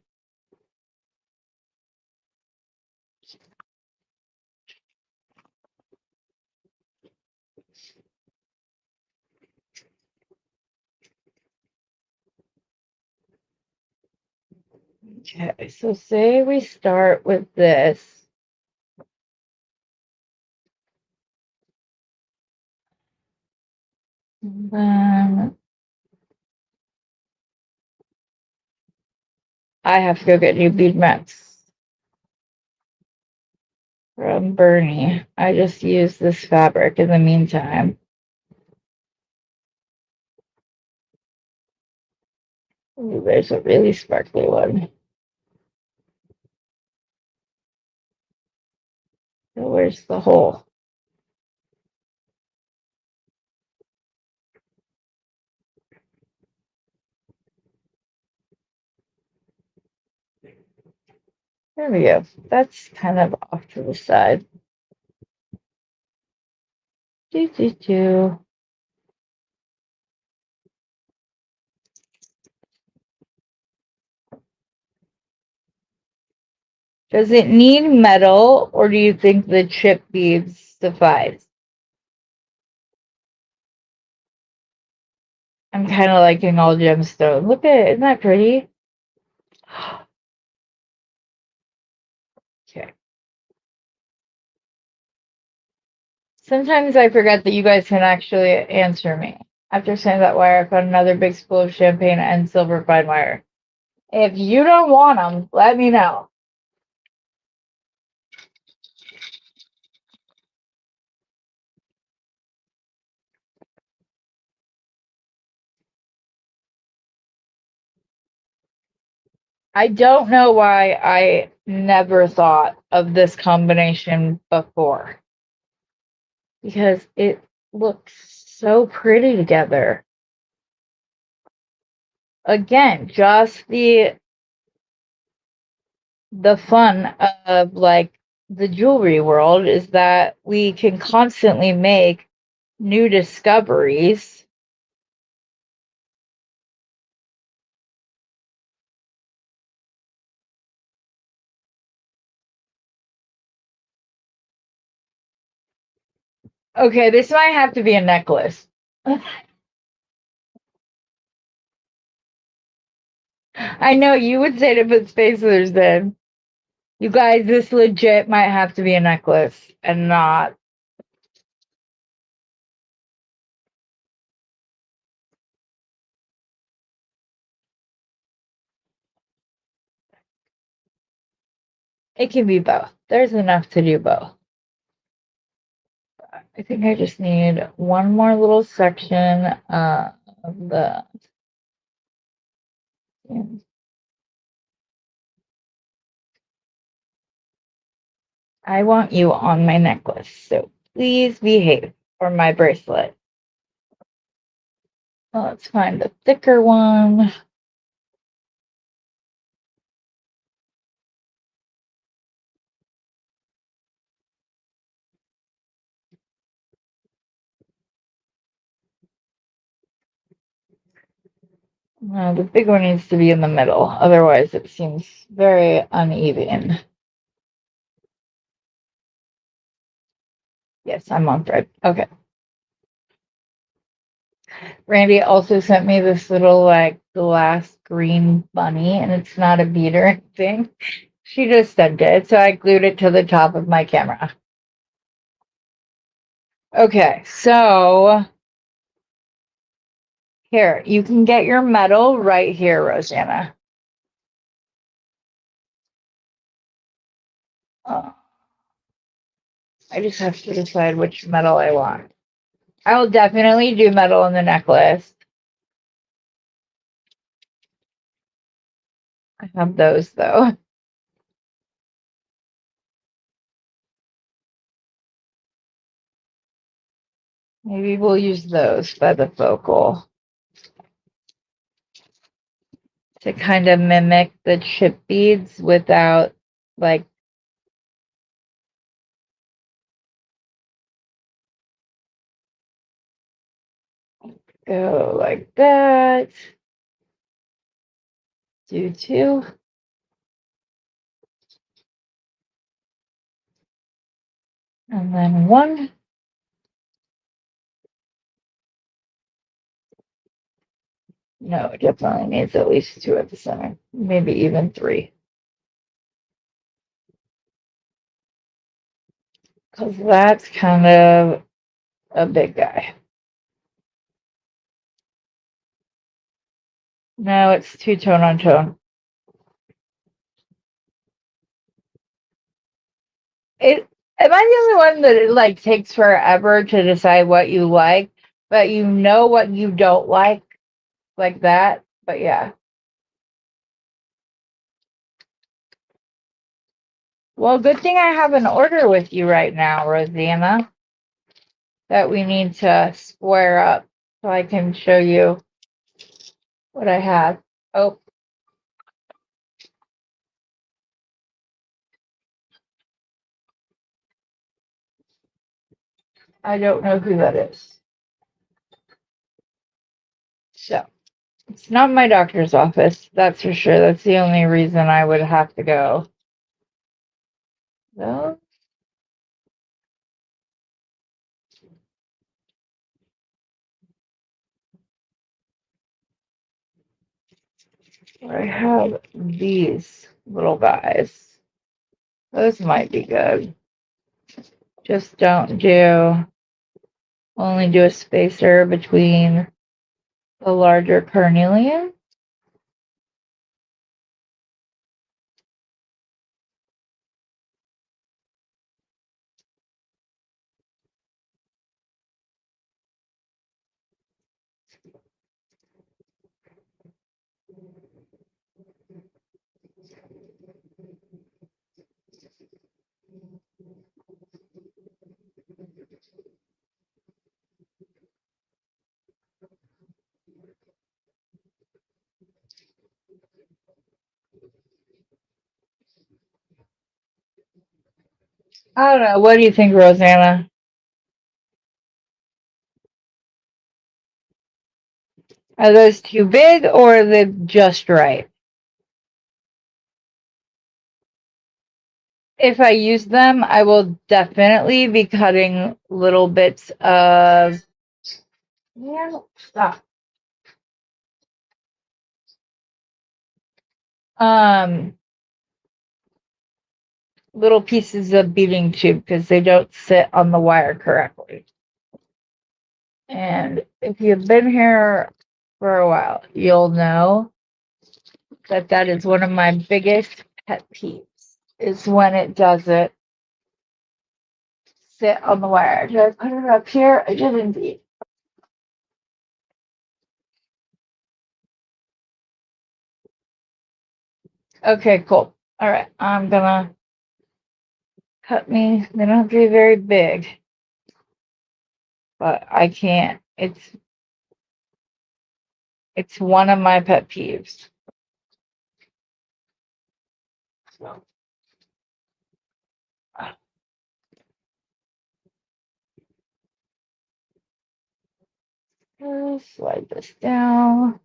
Okay, so say we start with this. And then I have to go get new bead mats from Bernie. I just use this fabric in the meantime. Ooh, there's a really sparkly one. So where's the hole? There we go. That's kind of off to the side. Do. Does it need metal, or do you think the chip beads suffice? I'm kind of liking all gemstone. Look at it. Isn't that pretty? Okay. Sometimes I forget that you guys can actually answer me. After saying that wire, I found another big spool of champagne and silver fine wire. If you don't want them, let me know. I don't know why I never thought of this combination before. Because it looks so pretty together. Again, just the fun of like the jewelry world is that we can constantly make new discoveries. Okay, this might have to be a necklace. I know you would say to put spacers in. You guys, this legit might have to be a necklace and not. It can be both. There's enough to do both. I think I just need one more little section of the. I want you on my necklace, so please behave, or my bracelet. Well, let's find the thicker one. No, the big one needs to be in the middle. Otherwise, it seems very uneven. Yes, I'm on thread. Okay. Randy also sent me this little like glass green bunny, and it's not a bead or anything. She just sent it, so I glued it to the top of my camera. Okay, so here, you can get your medal right here, Rosanna. I just have to decide which medal I want. I will definitely do medal in the necklace. I have those though. Maybe we'll use those by the focal to kind of mimic the chip beads without like go like that. Do two. And then one. No, it definitely needs at least two at the center. Maybe even three. Because that's kind of a big guy. No, it's two tone on tone. Am I the only one that it like takes forever to decide what you like, but you know what you don't like that? But yeah. Well, good thing I have an order with you right now, Rosanna, that we need to square up so I can show you what I have. Oh, I don't know who that is. So, it's not my doctor's office, that's for sure. That's the only reason I would have to go. So, I have these little guys. Those might be good. Just don't do, only do a spacer between the larger carnelian. I don't know. What do you think, Rosanna? Are those too big or are they just right? If I use them, I will definitely be cutting little bits of, yeah, stop. Um, little pieces of beading tube because they don't sit on the wire correctly. And if you've been here for a while, you'll know that that is one of my biggest pet peeves is when it doesn't sit on the wire. Did I put it up here? I did indeed. Okay, cool. All right, I'm gonna cut me. They don't have to be very big, but I can't. It's one of my pet peeves. So, slide this down.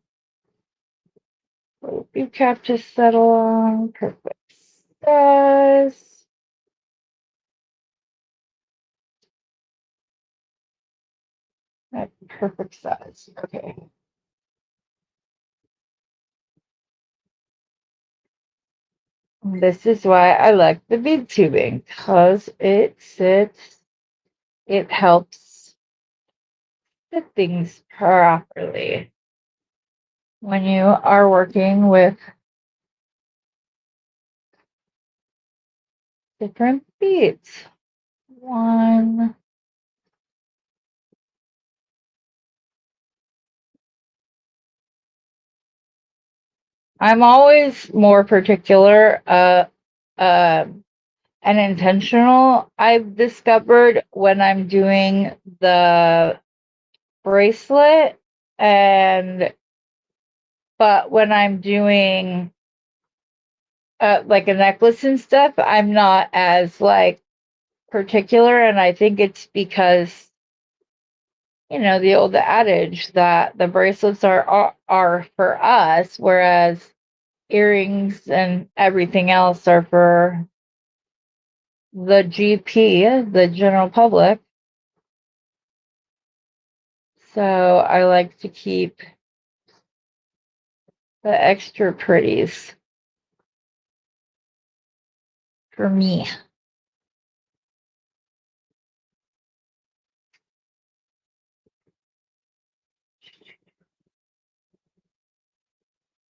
Bead cap to settle on. Perfect size. Perfect size. Okay. This is why I like the bead tubing, because it helps fit things properly when you are working with different beads. One. I'm always more particular and intentional. I've discovered when I'm doing the bracelet but when I'm doing like a necklace and stuff, I'm not as like particular, and I think it's because the old adage that the bracelets are for us, whereas earrings and everything else are for the GP, the general public. So I like to keep the extra pretties for me.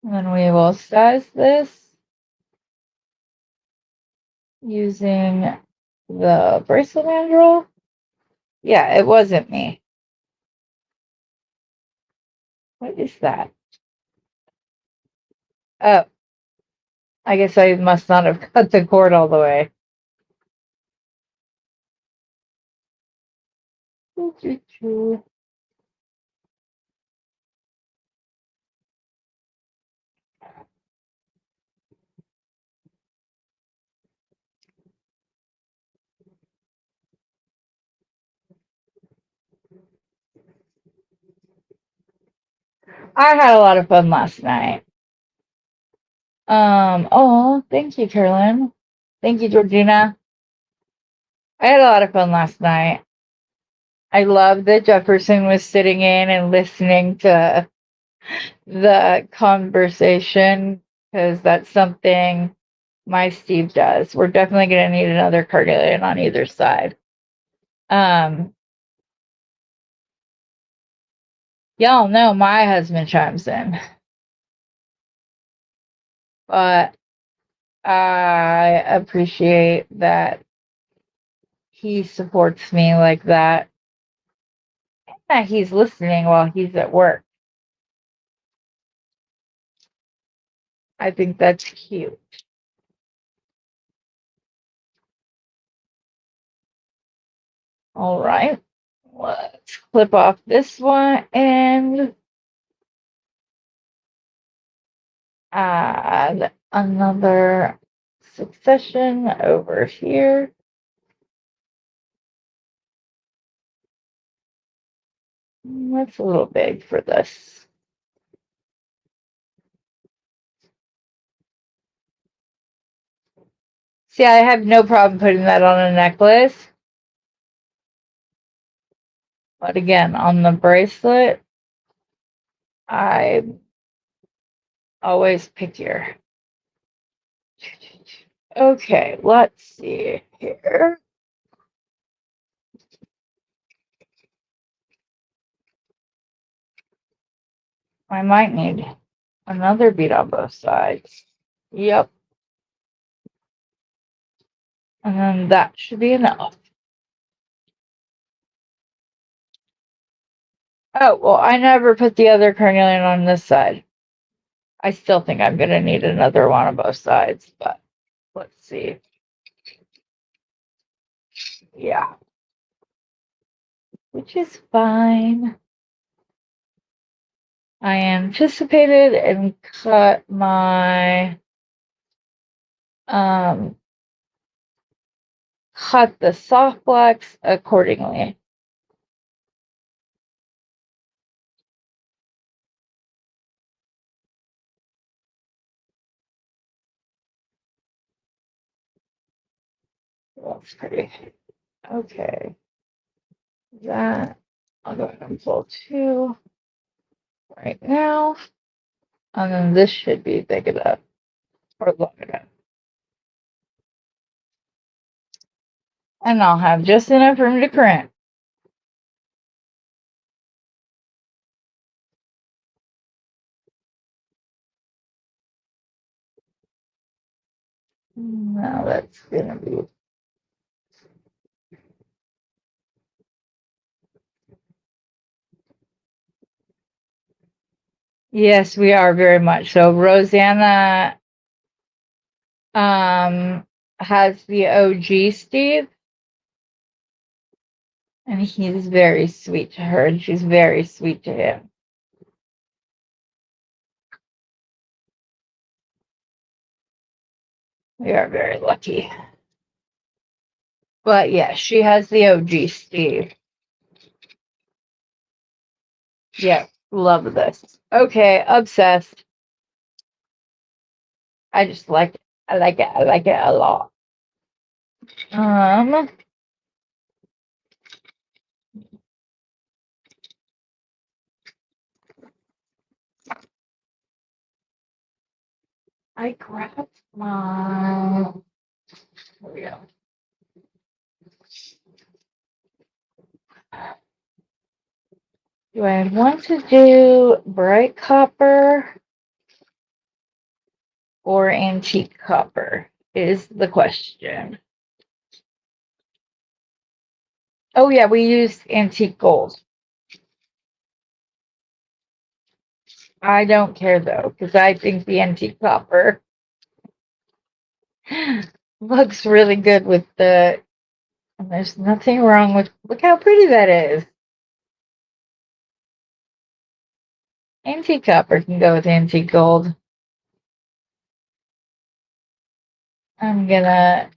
And then we will size this using the bracelet mandrel. Yeah, it wasn't me. What is that? Oh, I guess I must not have cut the cord all the way. I had a lot of fun last night. Oh, thank you, Carolyn. Thank you, Georgina. I had a lot of fun last night. I love that Jefferson was sitting in and listening to the conversation, because that's something my Steve does. We're definitely going to need another carnelian on either side. Y'all know my husband chimes in, but I appreciate that he supports me like that, and that he's listening while he's at work. I think that's cute. All right, let's clip off this one and add another succession over here. That's a little big for this. See, I have no problem putting that on a necklace. But again, on the bracelet, I'm always pickier. Okay, let's see here. I might need another bead on both sides. Yep. And then that should be enough. Oh, well, I never put the other carnelian on this side. I still think I'm going to need another one on both sides, but let's see. Yeah. Which is fine. I anticipated and cut my cut the soft flex accordingly. That's pretty. Okay. That I'll go ahead and pull 2 right now. And then this should be big enough or long enough. And I'll have just enough room to crimp. Now that's gonna be. Yes, we are very much so. Rosanna has the OG Steve, and he's very sweet to her, and she's very sweet to him. We are very lucky. But yeah, she has the OG Steve. Yeah, love this. Okay, obsessed. I just like it. I like it. I like it a lot. I grabbed my. Here we go. Do I want to do bright copper or antique copper? Is the question. Oh, yeah, we used antique gold. I don't care though, because I think the antique copper looks really good with the. And there's nothing wrong with. Look how pretty that is. Antique copper can go with antique gold. I'm gonna.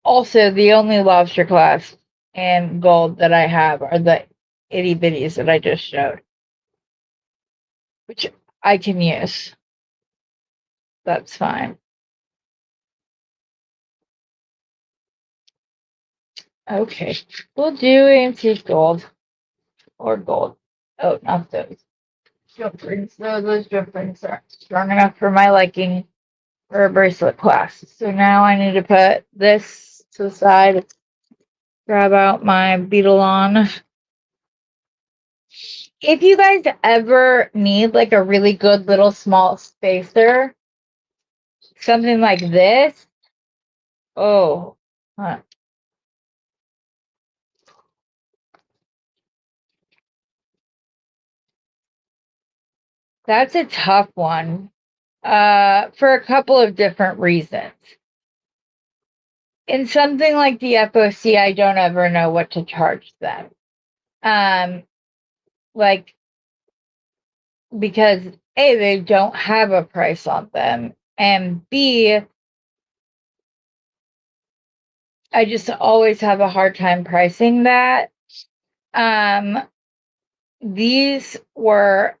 Also, the only lobster clasps and gold that I have are the itty bitties that I just showed, which I can use. That's fine. Okay, we'll do antique gold or gold. Oh, not those. Jump rings. No, those jump rings aren't strong enough for my liking for a bracelet clasp. So now I need to put this to the side. Grab out my beetle on. If you guys ever need like a really good little small spacer, something like this. Oh, huh. That's a tough one. For a couple of different reasons. In something like the FOC, I don't ever know what to charge them. Like, because A, they don't have a price on them, and B, I just always have a hard time pricing that. These were,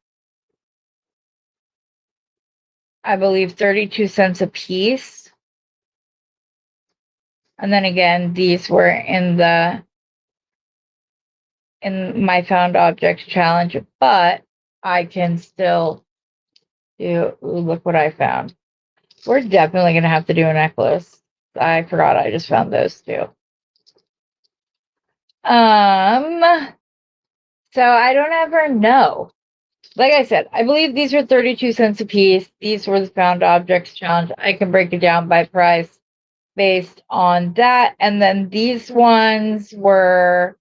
I believe, 32 cents a piece. And then again, these were in my found objects challenge, but I can still do. Ooh, look what I found. We're definitely gonna have to do a necklace. I forgot I just found those two. So I don't ever know. Like I said, I believe these were 32 cents a piece. These were the found objects challenge. I can break it down by price based on that. And then these ones were,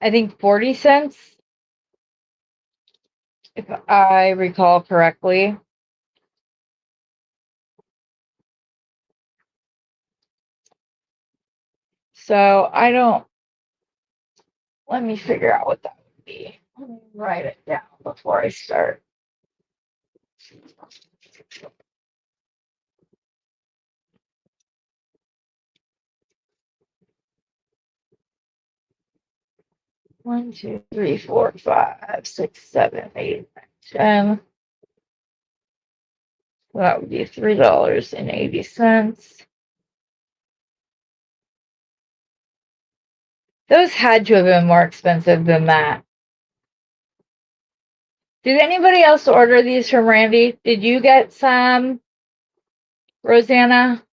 I think, 40 cents, if I recall correctly. So I don't, let me figure out what that would be. Let me write it down before I start. 1, 2, 3, 4, 5, 6, 7, 8, 9, 10. That would be $3.80. Those had to have been more expensive than that. Did anybody else order these from Randy? Did you get some, Rosanna?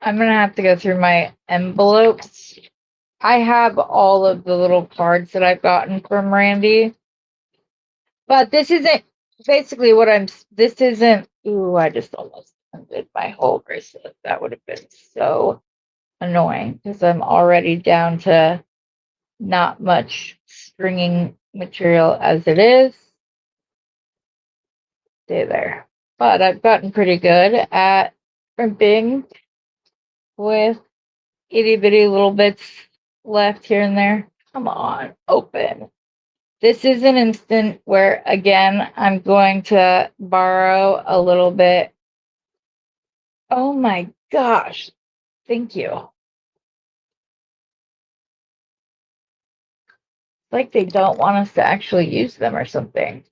I'm going to have to go through my envelopes. I have all of the little cards that I've gotten from Randy. But this isn't basically this isn't, ooh, I just almost undid my whole bracelet. That would have been so annoying because I'm already down to not much stringing material as it is. Stay there. But I've gotten pretty good at crimping with itty bitty little bits left here and there. Come on, open. This is an instant where, again, I'm going to borrow a little bit. Oh my gosh. Thank you. Like they don't want us to actually use them or something.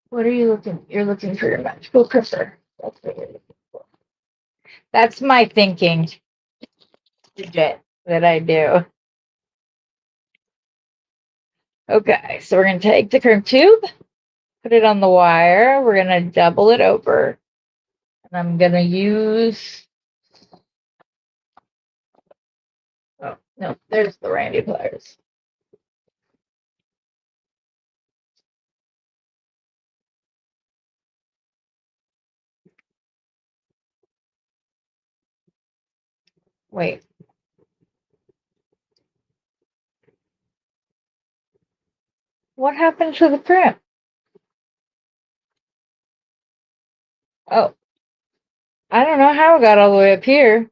What are you looking? You're looking for your magical cursor. That's what you're looking for. That's my thinking legit that I do. Okay, so we're going to take the crimp tube, put it on the wire. We're going to double it over. And I'm going to use... Oh, no, there's the Randy pliers. Wait. What happened to the crimp? Oh, I don't know how it got all the way up here.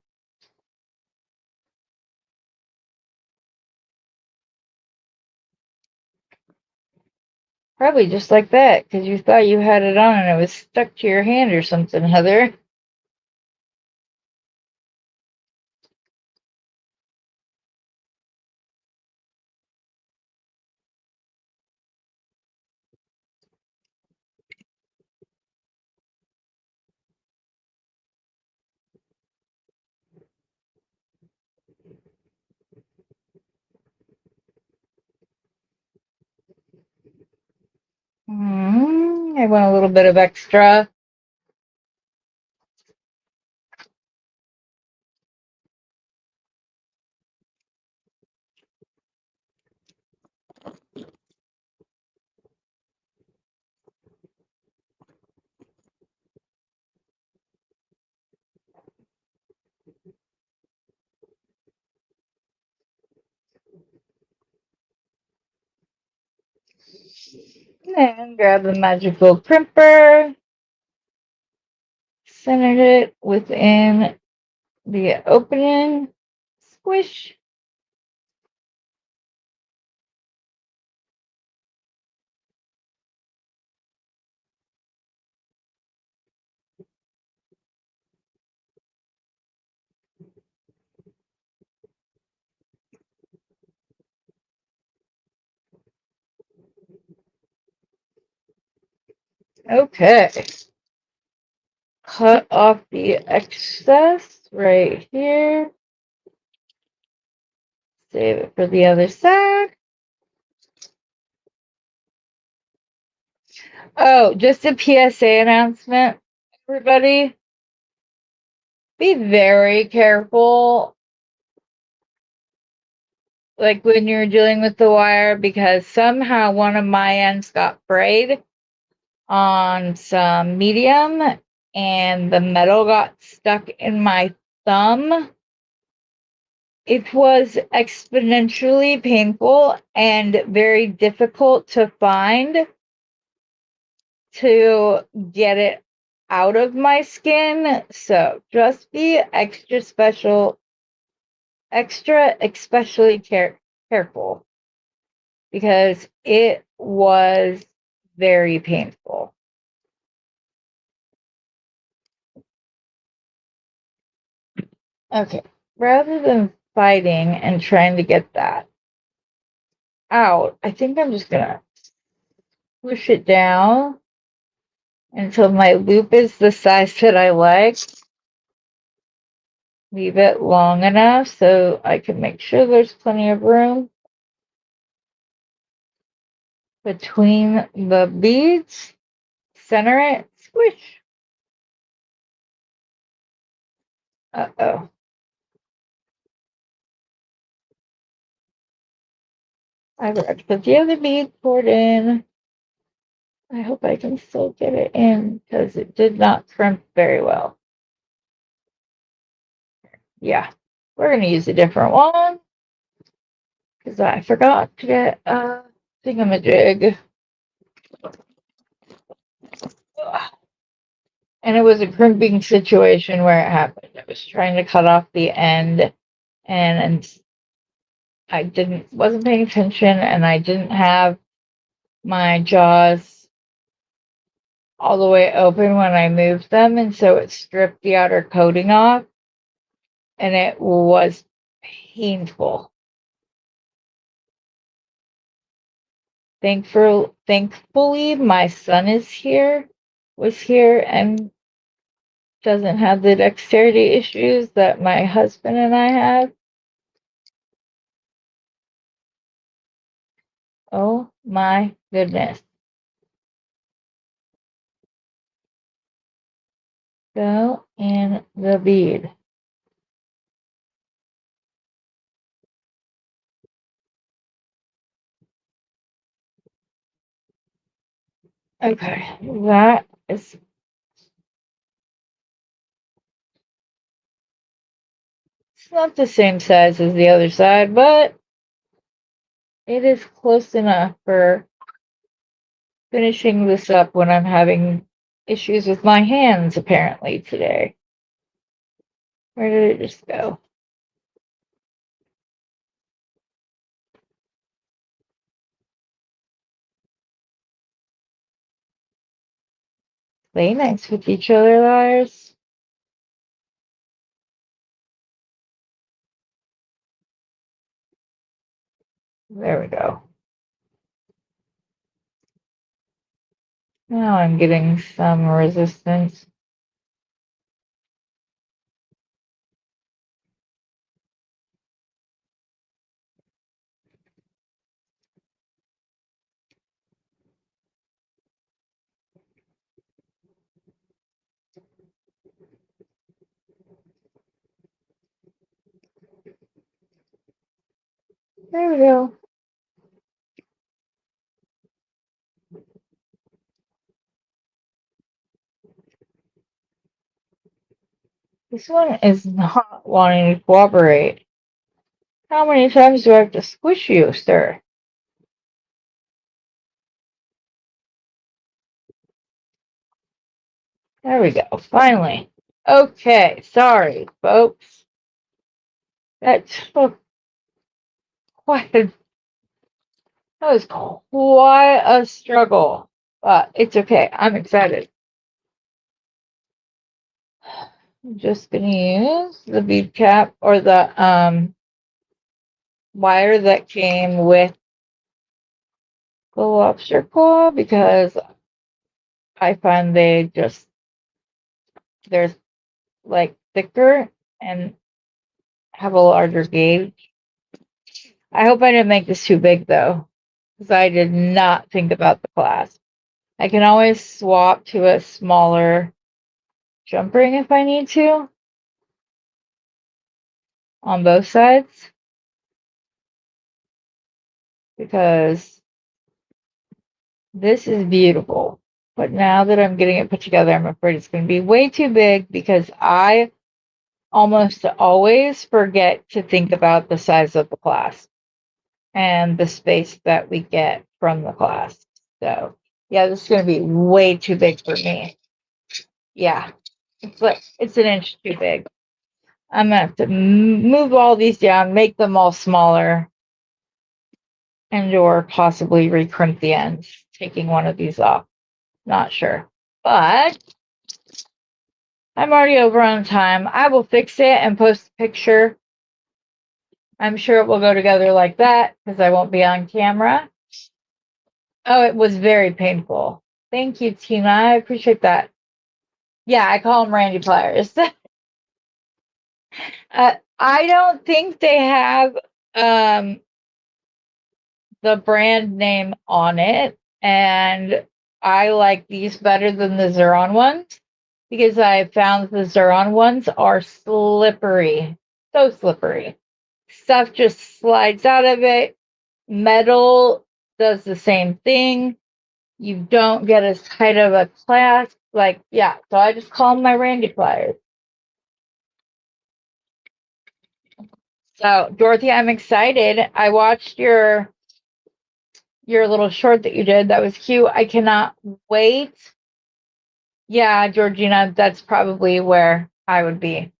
Probably just like that, because you thought you had it on and it was stuck to your hand or something, Heather. I want a little bit of extra. And grab the magical crimper. Centered it within the opening. Squish. Okay. Cut off the excess right here. Save it for the other side. Oh, just a PSA announcement, everybody. Be very careful, like when you're dealing with the wire, because somehow one of my ends got frayed on some medium and the metal got stuck in my thumb. It was exponentially painful and very difficult to find to get it out of my skin. So just be especially careful, because it was very painful. Okay, rather than fighting and trying to get that out, I think I'm just gonna push it down until my loop is the size that I like. Leave it long enough so I can make sure there's plenty of room between the beads. Center it, squish. Uh-oh. I forgot to put the other bead cord in. I hope I can still get it in because it did not crimp very well. Yeah, we're going to use a different one because I forgot to get a thingamajig. And it was a crimping situation where it happened. I was trying to cut off the end and I wasn't paying attention and I didn't have my jaws all the way open when I moved them, and so it stripped the outer coating off and it was painful. Thankfully my son was here and doesn't have the dexterity issues that my husband and I have. Oh my goodness. Go in the bead. Okay, that is it's not the same size as the other side, but it is close enough for finishing this up when I'm having issues with my hands apparently today. Where did it just go? Play nice with each other, Lars. There we go. Now I'm getting some resistance. There we go. This one is not wanting to cooperate. How many times do I have to squish you, sir? There we go. Finally. Okay. Sorry, folks. That took that was quite a struggle. But it's okay. I'm excited. I'm just gonna use the bead cap or the wire that came with the lobster claw because I find they're like thicker and have a larger gauge. I hope I didn't make this too big though, because I did not think about the clasp. I can always swap to a smaller jump ring if I need to on both sides because this is beautiful. But now that I'm getting it put together, I'm afraid it's going to be way too big because I almost always forget to think about the size of the clasp and the space that we get from the clasp. So, yeah, this is going to be way too big for me. Yeah, it's an inch too big. I'm going to have to move all these down, make them all smaller, and or possibly recrimp the ends, taking one of these off. Not sure. But I'm already over on time. I will fix it and post a picture. I'm sure it will go together like that because I won't be on camera. Oh, it was very painful. Thank you, Tina. I appreciate that. Yeah, I call them Randy pliers. I don't think they have the brand name on it, and I like these better than the Xuron ones because I found the Xuron ones are slippery. So slippery. Stuff just slides out of it. Metal does the same thing. You don't get as tight of a clasp. Like, yeah, so I just call them my Randy pliers. So, Dorothy, I'm excited. I watched your little short that you did. That was cute. I cannot wait. Yeah, Georgina, that's probably where I would be.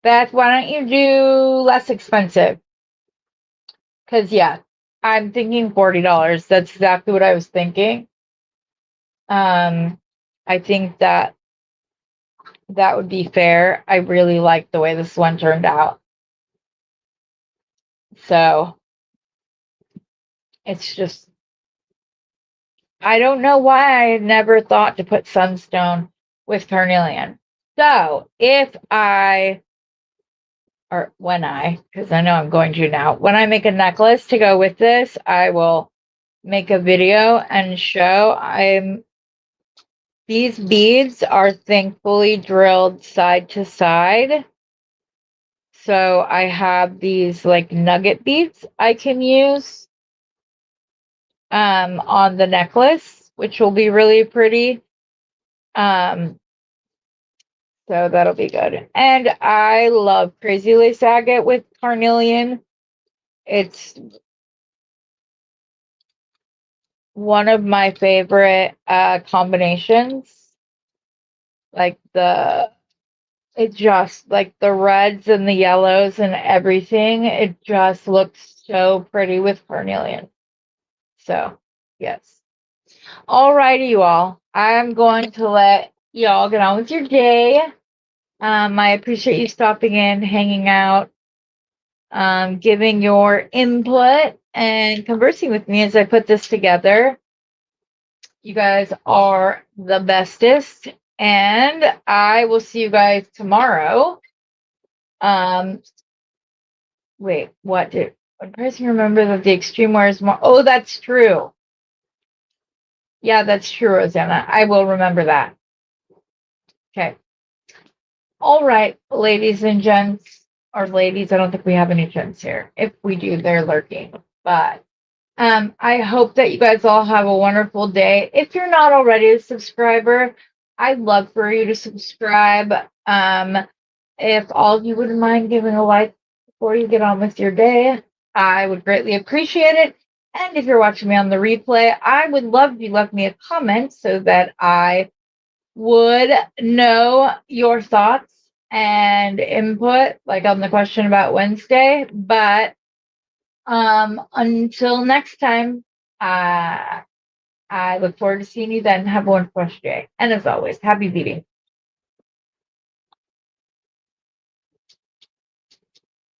Beth, why don't you do less expensive? Because, yeah, I'm thinking $40. That's exactly what I was thinking. I think that would be fair. I really like the way this one turned out. So it's just, I don't know why I never thought to put sunstone with carnelian. So if I, or when because I know I'm going to now, when I make a necklace to go with this, I will make a video and show. These beads are thankfully drilled side to side. So I have these like nugget beads I can use on the necklace, which will be really pretty. So that'll be good. And I love Crazy Lace Agate with carnelian. It's one of my favorite combinations. Like it just like the reds and the yellows and everything. It just looks so pretty with carnelian. So, yes. Alrighty, you all. I'm going to let y'all get on with your day. I appreciate you stopping in, hanging out, giving your input, and conversing with me as I put this together. You guys are the bestest, and I will see you guys tomorrow. Wait, what person remember that the extreme wear is more? Oh, that's true. Yeah, that's true, Rosanna. I will remember that. Okay. All right, ladies and gents, or ladies, I don't think we have any gents here. If we do, they're lurking. But I hope that you guys all have a wonderful day. If you're not already a subscriber, I'd love for you to subscribe. If all of you wouldn't mind giving a like before you get on with your day, I would greatly appreciate it. And if you're watching me on the replay, I would love if you left me a comment so that I would know your thoughts and input, like on the question about Wednesday. But until next time, I look forward to seeing you then. Have a wonderful day. And as always, happy beading.